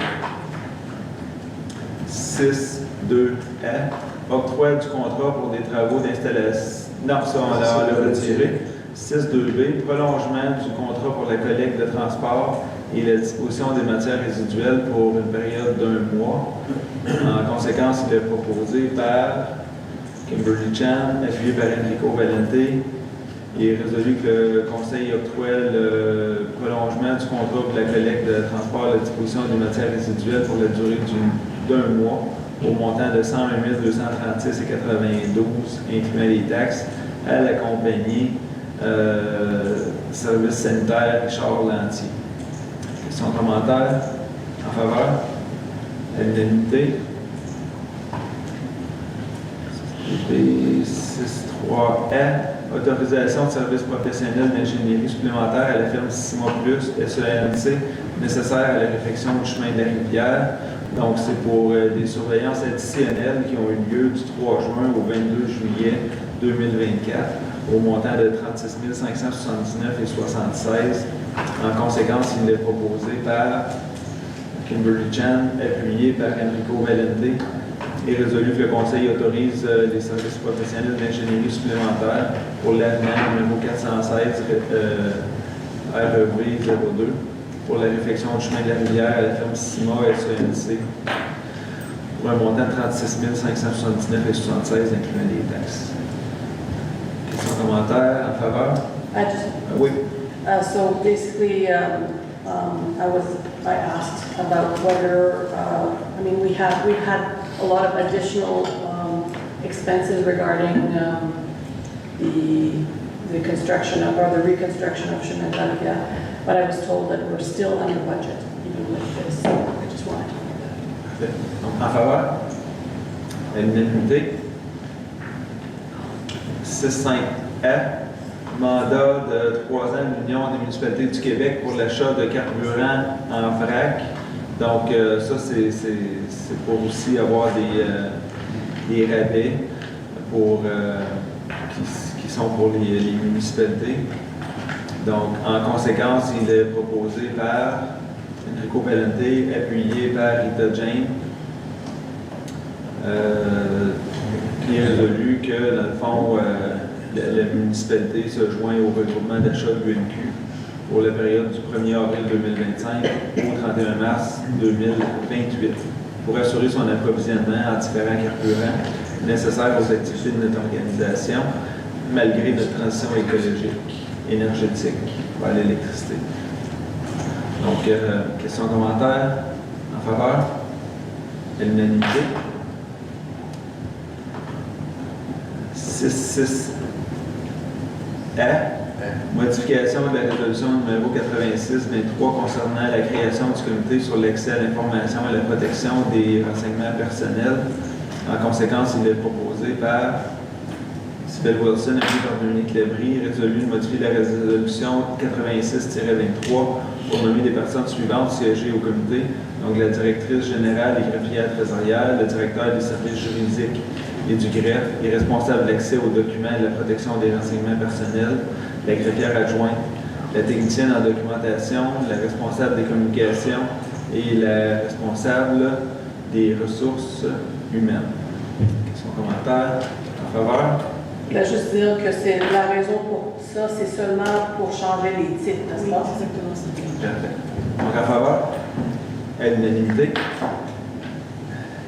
S1: 6.2a, octroi du contrat pour des travaux d'installation. Non, ça, on l'a retiré. 6.2b, prolongement du contrat pour la collecte de transport et la disposition des matières résiduelles pour une période d'1 mois. En conséquence, il est proposé par Kimberly Chan, appuyé par Enrico Valente. Il est résolu que le Conseil octroie le prolongement du contrat pour la collecte de transport et la disposition des matières résiduelles pour la durée d'1 mois au montant de 101 236,92 incluant les taxes à la compagnie Service sanitaire Richard Lantier. Questions, commentaires? En faveur? À l'unanimité? 6.3a, autorisation de service professionnel d'ingénierie supplémentaire à la firme 6 mois plus SEMC nécessaire à la réfection du chemin de la rivière. Donc, c'est pour des surveillances additionnelles qui ont eu lieu du 3 juin au 22 juillet 2024 au montant de 36 579,76. En conséquence, il est proposé par Kimberly Chan, appuyé par Enrico Valente, et résolu que le Conseil autorise les services professionnels d'ingénierie supplémentaire pour l'avenant numéro 416 REV 02 pour la réfection du chemin de la rivière à la firme Sima SEMC pour un montant de 36 579,76 incluant les taxes. Questions, commentaires en faveur? Oui.
S8: So basically, I asked about whether, we've had a lot of additional expenses regarding the construction of, or the reconstruction of Chemin de la Rivière, but I was told that we're still under budget, even with this. I just wanted to know that.
S1: Donc, en faveur? À l'unanimité. 6.5a, mandat de 3 ans de l'Union des municipalités du Québec pour l'achat de carburant en vrac. Donc, ça, c'est pour aussi avoir des rabais pour, qui sont pour les municipalités. Donc, en conséquence, il est proposé par Enrico Valente, appuyé par Rita Jane, qui est résolu que, dans le fond, la municipalité se joint au regroupement d'achat de l'UMQ pour la période du 1er avril 2025 au 31 mars 2028 pour assurer son approvisionnement en différents carburants nécessaires aux activités de notre organisation malgré notre transition écologique, énergétique vers l'électricité. Donc, questions, commentaires? En En faveur? À l'unanimité. 6.6 A. Modification de la résolution numéro 86-23 concernant la création du comité sur l'accès à l'information et la protection des renseignements personnels. En conséquence, il est proposé par Sybelle Wilson et par Dominique Lévry, résolu de modifier la résolution 86-23 pour nommer des personnes suivantes siéger au comité. Donc, la directrice générale et greffière trésorière, le directeur des services juridiques et du greffe, les responsables de l'accès aux documents et de la protection des renseignements personnels, la greffière adjointe, la technicienne en documentation, la responsable des communications et la responsable des ressources humaines. Question, commentaire en faveur?
S8: Je vais juste dire que c'est la raison pour ça, c'est seulement pour changer les titres, n'est-ce pas?
S3: C'est exactement ça.
S1: Parfait. Donc, en faveur? À l'unanimité.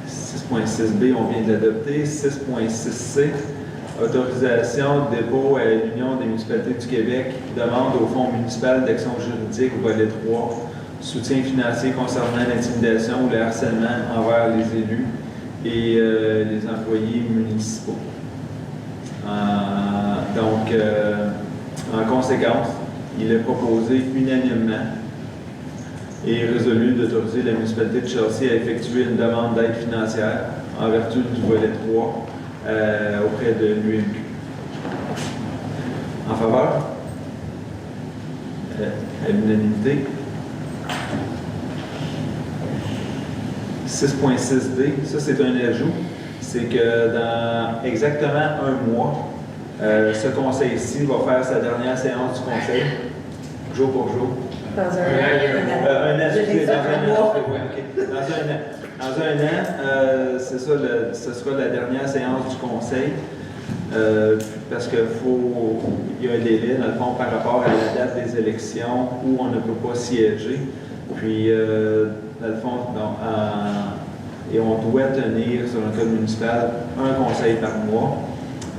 S1: 6.6b, on vient de l'adopter. 6.6c, autorisation de dépôt à l'Union des municipalités du Québec, demande au Fonds municipal d'action juridique, volet 3, soutien financier concernant l'intimidation ou le harcèlement envers les élus et les employés municipaux. En conséquence, il est proposé unanimement et résolu d'autoriser la municipalité de Chelsea à effectuer une demande d'aide financière en vertu du volet 3 auprès de l'UMQ. En faveur? À l'unanimité. 6.6d, ça c'est un ajout. C'est que dans exactement un mois, ce conseil-ci va faire sa dernière séance du conseil, jour pour jour.
S2: Dans un an.
S1: Excusez, dans un an. Oui, ok. Dans un an, c'est ça, ce sera la dernière séance du conseil. Parce qu'il y a un délai, dans le fond, par rapport à la date des élections où on ne peut pas siéger. Puis, dans le fond, et on doit tenir, sur un code municipal, un conseil par mois.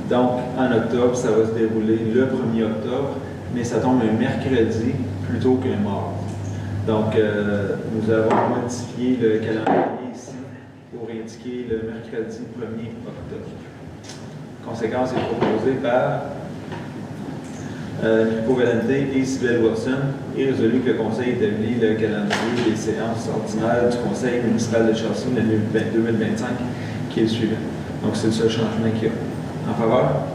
S1: Donc, en octobre, ça va se dérouler le 1er octobre, mais ça tombe un mercredi plutôt qu'un mardi. Donc, nous avons modifié le calendrier ici pour indiquer le mercredi 1er octobre. Conséquence est proposée par Nico Valente et Sybelle Wilson et résolu que le Conseil établit le calendrier des séances ordinaires du Conseil municipal de Chelsea l'année 2025 qui est le suivant. Donc, c'est le seul changement qu'il y a. En faveur?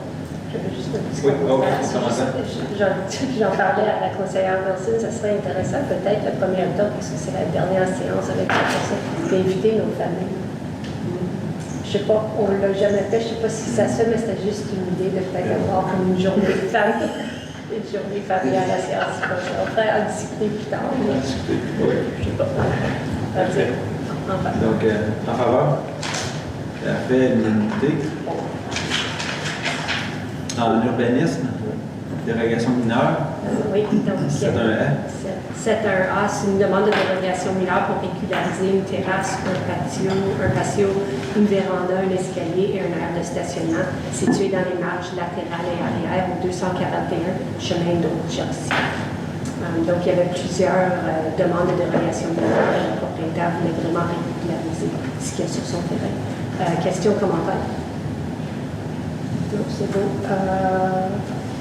S2: J'avais juste un petit
S1: Oui,
S2: commentaire.
S1: commentaire.
S2: J'en parlais à la conseillère Wilson, ça serait intéressant peut-être le 1er octobre, parce que c'est la dernière séance avec la personne, d'inviter nos familles. Je ne sais pas, on ne l'a jamais fait, je ne sais pas si ça se fait, mais c'était juste une idée de peut-être avoir comme une journée de famille, une journée familiale à la séance. On pourrait en discuter plus tard.
S1: Oui.
S2: Je ne sais pas.
S1: Donc, en faveur? Parfait, l'unanimité. En urbanisme, dérogation mineure,
S2: Oui, donc
S1: c'est un A.
S2: 7.1a, c'est une demande de dérogation mineure pour régulariser une terrasse, un patio, une véranda, un escalier et un aire de stationnement situé dans les marges latérales et arrière au 241 chemin d'eau Chelsea. Donc, il y avait plusieurs demandes de dérogation mineure. Le propriétaire voulait vraiment régulariser ce qu'il y a sur son terrain. Questions, commentaires? Non, c'est bon.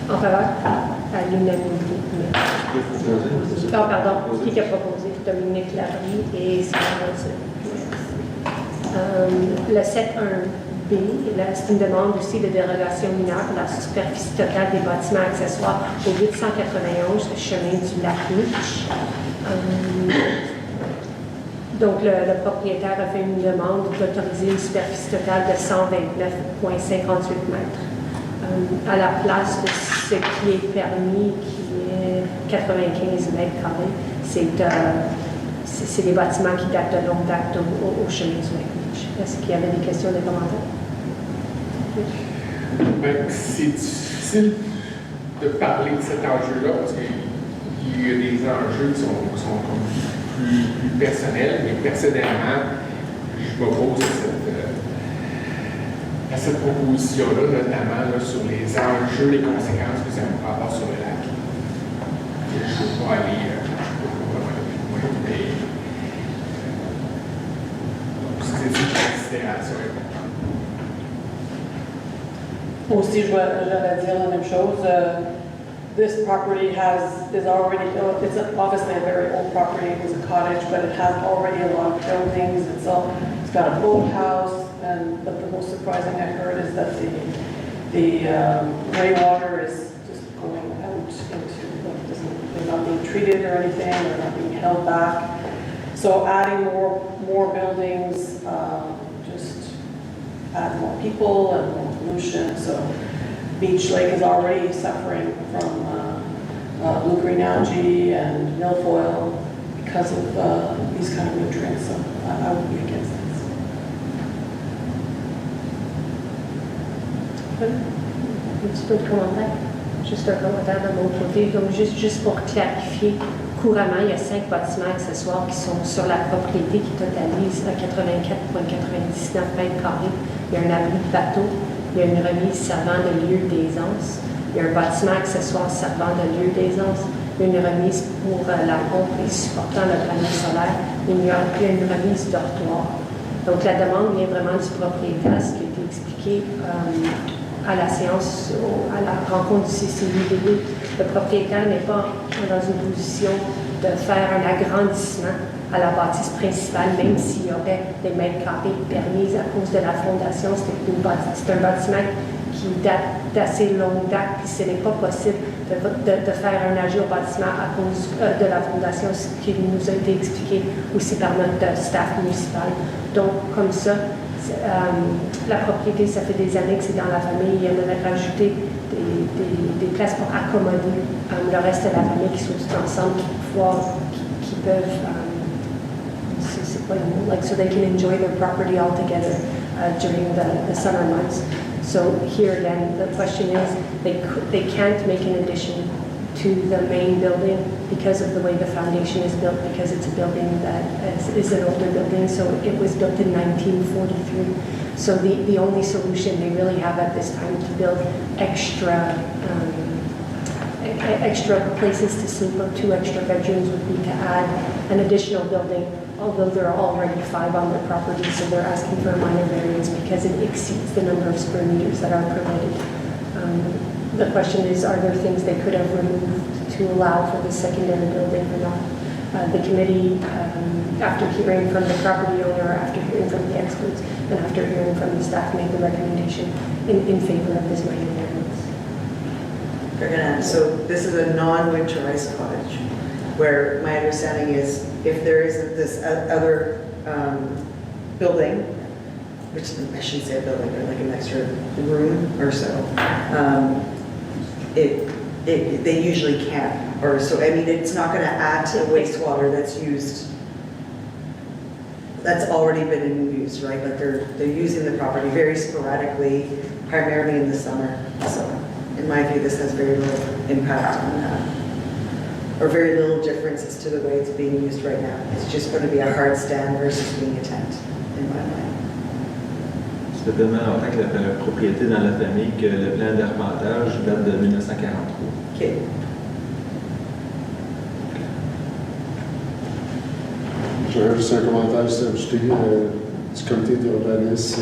S2: En faveur? À l'unanimité. Oh, pardon. Qui a proposé? Dominique Larry et Sylvain Wilson. Le 7.1b, c'est une demande aussi de dérogation mineure pour la superficie totale des bâtiments accessoires au 891 chemin du lac Nietzsche. Donc, le propriétaire a fait une demande d'autoriser une superficie totale de 129,58 mètres. À la place de ce qui est permis, qui est 95 mètres carrés, c'est des bâtiments qui datent de longue date au chemin du lac Nietzsche. Est-ce qu'il y avait des questions, des commentaires?
S13: C'est difficile de parler de cet enjeu-là parce qu'il y a des enjeux qui sont comme plus personnels, mais personnellement, je m'oppose à cette proposition-là, notamment là, sur les enjeux, les conséquences que ça pourrait avoir sur le lac. Je ne veux pas aller vraiment plus loin, mais c'est une considération importante.
S8: Aussi, j'allais dire la même chose. This property is already, it's obviously a very old property. It was a cottage, but it has already a lot of buildings. It's got a boathouse, but the most surprising I heard is that the rainwater is just going out into, they're not being treated or anything, they're not being held back. So adding more buildings, just add more people and more pollution. So Beach Lake is already suffering from blue green algae and milfoil because of these kind of nutrients. So I would be against this.
S2: Un petit peu de commentaire. Juste un commentaire de mon côté. Donc, juste pour clarifier, couramment, il y a 5 bâtiments accessoires qui sont sur la propriété qui totalisent 84,99 mètres carrés. Il y a un abri de bateau, il y a une remise servant de lieu d'aisance, il y a un bâtiment accessoire servant de lieu d'aisance, il y a une remise pour la pompe et supportant le panneau solaire, et il y a une remise dortoir. Donc, la demande vient vraiment du propriétaire, ce qui a été expliqué à la séance, à la rencontre du CCUDD. Le propriétaire n'est pas dans une position de faire un agrandissement à la bâtisse principale, même s'il y aurait des mètres carrés permis à cause de la fondation. C'est un bâtiment qui date d'assez longue date, puis ce n'est pas possible de faire un ajout au bâtiment à cause de la fondation, ce qui nous a été expliqué aussi par notre staff municipal. Donc, comme ça, la propriété, ça fait des années que c'est dans la famille. Il y en avait rajouté des places pour accommoder le reste de la famille qui sont tous ensemble, qui peuvent, c'est pas le mot, like, so they can enjoy their property all together during the summer months. So here again, the question is, they can't make an addition to the main building because of the way the foundation is built, because it's a building that is an older building, so it was built in 1943. So the only solution they really have at this time to build extra places to sleep or 2 extra bedrooms would be to add an additional building, although there are already 5 on their property, so they're asking for a minor variance because it exceeds the number of square meters that are permitted. The question is, are there things they could have removed to allow for the secondary building or not? The committee, after hearing from the property owner, after hearing from the experts, and after hearing from the staff, made the recommendation in favor of this minor variance.
S12: So this is a non-winterized cottage, where my understanding is if there isn't this other building, which I shouldn't say a building, but like an extra room or so, they usually can. Or so, I mean, it's not going to add to the wastewater that's used, that's already been in use, right? But they're using the property very sporadically, primarily in the summer. So, in my view, this has very little impact on that, or very little differences to the way it's being used right now. It's just going to be a hard stand versus being a tent, in my mind.
S1: Ça fait tellement longtemps que la propriété dans la famille que le plan d'arpentage date de 1943.
S12: OK.
S9: J'aurais juste un commentaire juste à ajouter du comité d'urbanisme.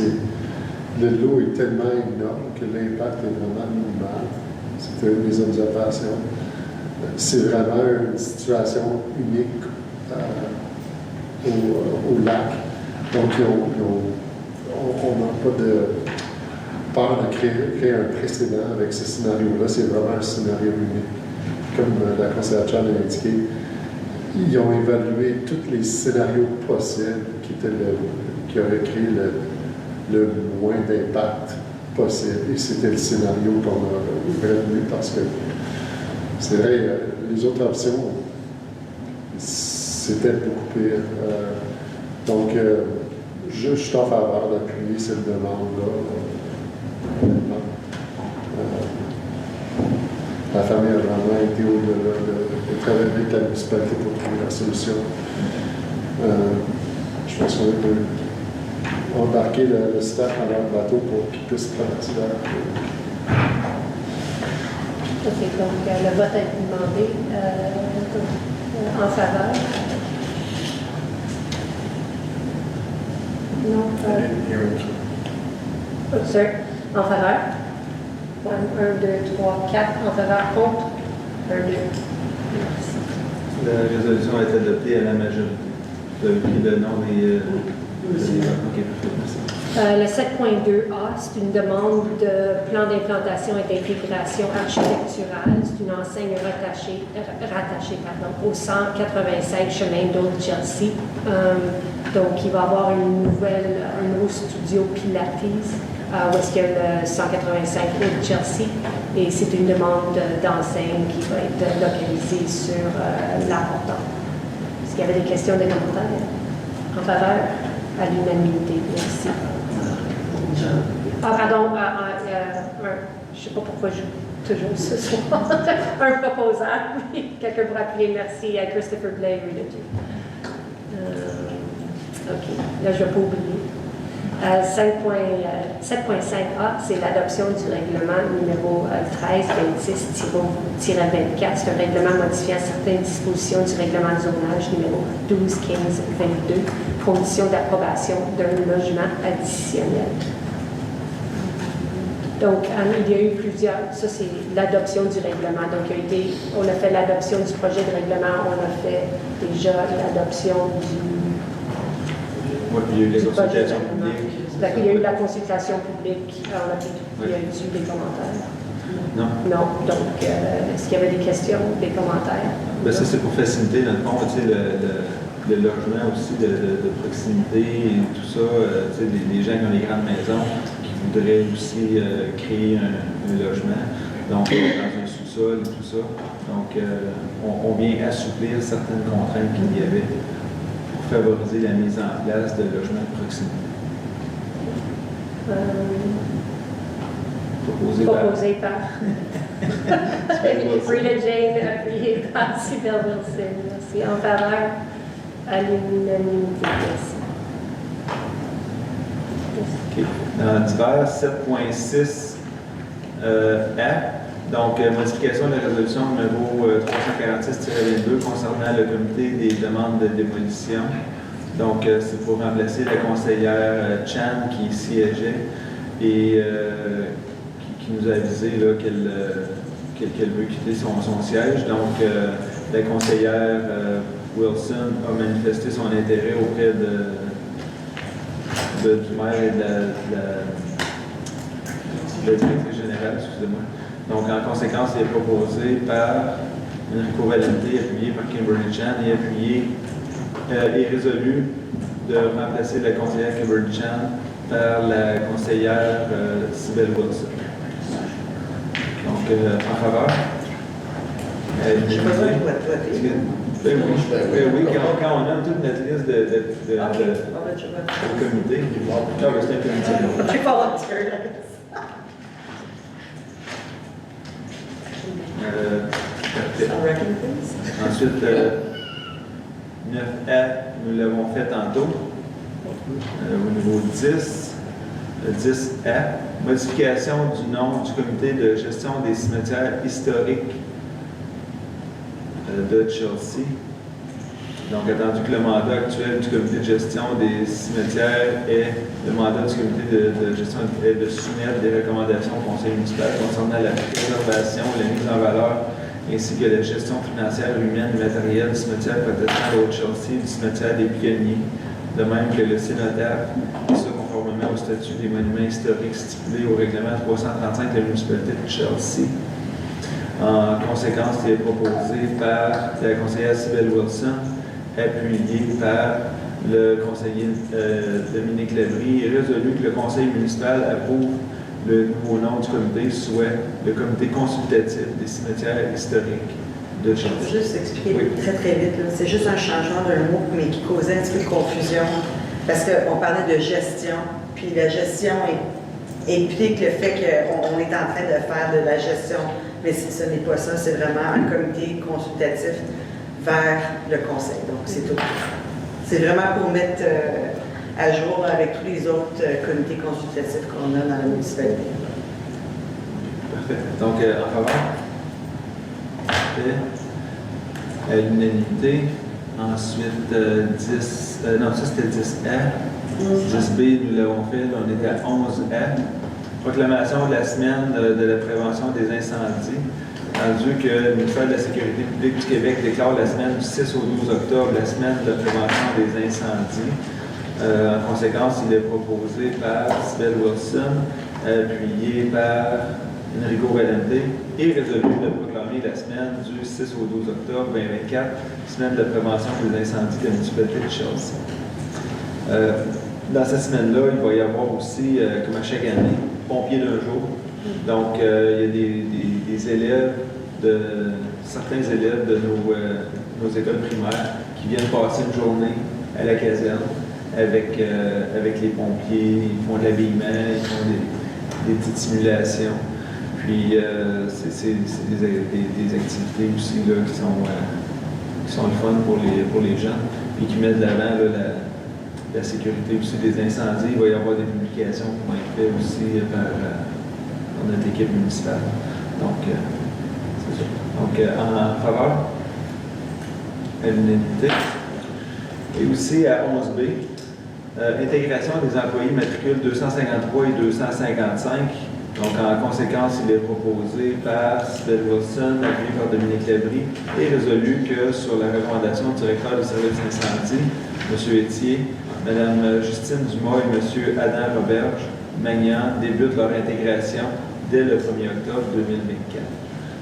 S9: L'eau est tellement énorme que l'impact est vraiment minimal. C'était une des observations. C'est vraiment une situation unique au lac. Donc, on n'a pas de peur de créer un précédent avec ce scénario-là. C'est vraiment un scénario unique. Comme la conseillère Chan a indiqué, ils ont évalué tous les scénarios possibles qui auraient créé le moins d'impact possible. Et c'était le scénario qu'on a évalué parce que c'est vrai, les autres options, c'était beaucoup pire. Donc, je suis en faveur d'appuyer cette demande-là. La famille a vraiment été au-delà de travailler avec la municipalité pour trouver la solution. Je pense qu'on peut embarquer le staff dans leur bateau pour qu'ils puissent traverser la
S2: OK, donc le vote a été demandé en faveur. Non. Sir, en faveur? 1, 2, 3, 4. En faveur, contre? 1, 2. Merci.
S1: La résolution a été adoptée à la majorité. Vous avez pris le nom des... OK, parfait, merci.
S2: Le 7.2A, c'est une demande de plan d'implantation et d'intégration architecturale. C'est une enseigne rattachée au 185 chemin d'Old Chelsea. Donc, il va y avoir un nouveau studio Pilates où est-ce qu'il y a le 185 Old Chelsea. Et c'est une demande d'enseigne qui va être localisée sur la portante. Est-ce qu'il y avait des questions, des commentaires? En faveur? À l'unanimité, merci. Ah, pardon, je ne sais pas pourquoi je toujours ce soir. Un proposal, quelqu'un pour appuyer, merci à Christopher Blais, rue de Dieu. OK, là, je ne vais pas oublier. 7.5A, c'est l'adoption du règlement numéro 1326-24. C'est un règlement modifiant certaines dispositions du règlement de zonage numéro 1215-22, conditions d'approbation d'un logement additionnel. Donc, il y a eu plusieurs, ça c'est l'adoption du règlement. Donc, on a fait l'adoption du projet de règlement, on a fait déjà l'adoption du...
S1: Oui, il y a eu les consultations publiques.
S2: Il y a eu la consultation publique, il y a eu des commentaires.
S1: Non.
S2: Non, donc, est-ce qu'il y avait des questions, des commentaires?
S1: Ben, ça, c'est pour faciliter, dans le fond, tu sais, le logement aussi de proximité et tout ça. Tu sais, les gens qui ont des grandes maisons qui voudraient aussi créer un logement, donc dans un sous-sol et tout ça. Donc, on vient assouplir certaines contraintes qu'il y avait pour favoriser la mise en place de logements de proximité. Proposé par
S2: Rita Jane, appuyé par Sybelle Wilson. Merci. En faveur, à l'unanimité. Merci.
S1: OK. Dans divers 7.6 A, donc modification de la résolution numéro 346-22 concernant le comité des demandes de démolition. Donc, c'est pour remplacer la conseillère Chan qui siégeait et qui nous a avisé qu'elle veut quitter son siège. Donc, la conseillère Wilson a manifesté son intérêt auprès du maire et de la directrice générale, excusez-moi. Donc, en conséquence, il est proposé par Enrico Valente, appuyé par Kimberly Chan et est résolu de remplacer la conseillère Kimberly Chan par la conseillère Sybelle Wilson. Donc, en faveur?
S12: Je n'ai pas besoin de voter.
S1: Oui, quand on a toute notre liste de comité, c'est un comité.
S12: Je vais pas volunteer.
S1: Ensuite, 9A, nous l'avons fait tantôt. Au niveau 10A, modification du nom du comité de gestion des cimetières historiques de Chelsea. Donc, attendu que le mandat actuel du comité de gestion des cimetières est le mandat du comité de gestion est de soumettre des recommandations au conseil municipal concernant la préservation, la mise en valeur ainsi que la gestion financière, humaine et matérielle du cimetière protestant de Chelsea et du cimetière des Pionniers, de même que le cénotaphe, et ce conformément au statut des monuments historiques stipulé au règlement 335 de la municipalité de Chelsea. En conséquence, il est proposé par la conseillère Sybelle Wilson, appuyé par le conseiller Dominique Labrie, et résolu que le conseil municipal approuve le nouveau nom du comité, soit le comité consultatif des cimetières historiques de Chelsea.
S12: Je vais juste expliquer très très vite. C'est juste un changement d'un mot, mais qui causait un petit peu de confusion. Parce qu'on parlait de gestion, puis la gestion implique le fait qu'on est en train de faire de la gestion. Mais ce n'est pas ça, c'est vraiment un comité consultatif vers le conseil. Donc, c'est tout. C'est vraiment pour mettre à jour avec tous les autres comités consultatifs qu'on a dans la municipalité.
S1: Parfait. Donc, en faveur? Parfait. À l'unanimité. Ensuite, 10, non, ça c'était 10A. 10B, nous l'avons fait, là, on était à 11A. Proclamation de la semaine de la prévention des incendies. Rendu que le ministère de la Sécurité publique du Québec déclare la semaine du 6 au 12 octobre la semaine de prévention des incendies. En conséquence, il est proposé par Sibelle Wilson, appuyé par Enrico Valente, et résolu de proclamer la semaine du 6 au 12 octobre 2024, semaine de prévention des incendies de la municipalité de Chelsea. Dans cette semaine-là, il va y avoir aussi, comme à chaque année, pompiers d'un jour. Donc, il y a des élèves, certains élèves de nos écoles primaires qui viennent passer une journée à la caserne avec les pompiers, ils font de l'habillement, ils font des petites simulations. Puis, c'est des activités aussi là, qui sont le fun pour les gens, puis qui mettent de l'avant la sécurité aussi des incendies. Il va y avoir des publications qui vont être faites aussi par notre équipe municipale. Donc, c'est ça. Donc, en faveur, à l'unanimité. Et aussi à 11B, intégration des employés matricules 253 et 255. Donc, en conséquence, il est proposé par Sibelle Wilson, appuyé par Dominique Labrie, et résolu que sur la recommandation du directeur du service incendie, M. Etier, Mme Justine Dumas et M. Adam Roberge-Magnan débutent leur intégration dès le 1er octobre 2024.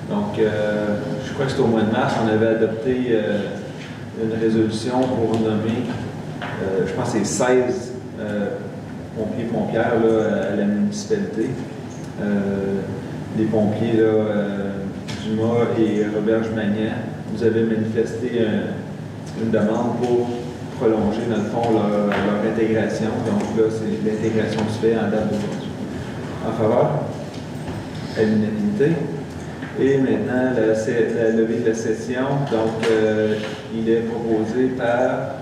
S1: Donc, je crois que c'est au mois de mars, on avait adopté une résolution pour nommer, je pense que c'est 16 pompiers-pompières à la municipalité. Les pompiers, Dumas et Roberge-Magnan, nous avaient manifesté une demande pour prolonger, dans le fond, leur intégration. Donc là, l'intégration se fait en date d'aujourd'hui. En faveur? À l'unanimité. Et maintenant, la levée de la session. Donc, il est proposé par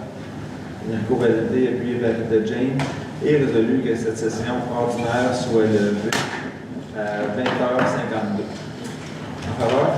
S1: Enrico Valente, appuyé par Rita James, et résolu que cette session ordinaire soit levée à 20h52. En faveur?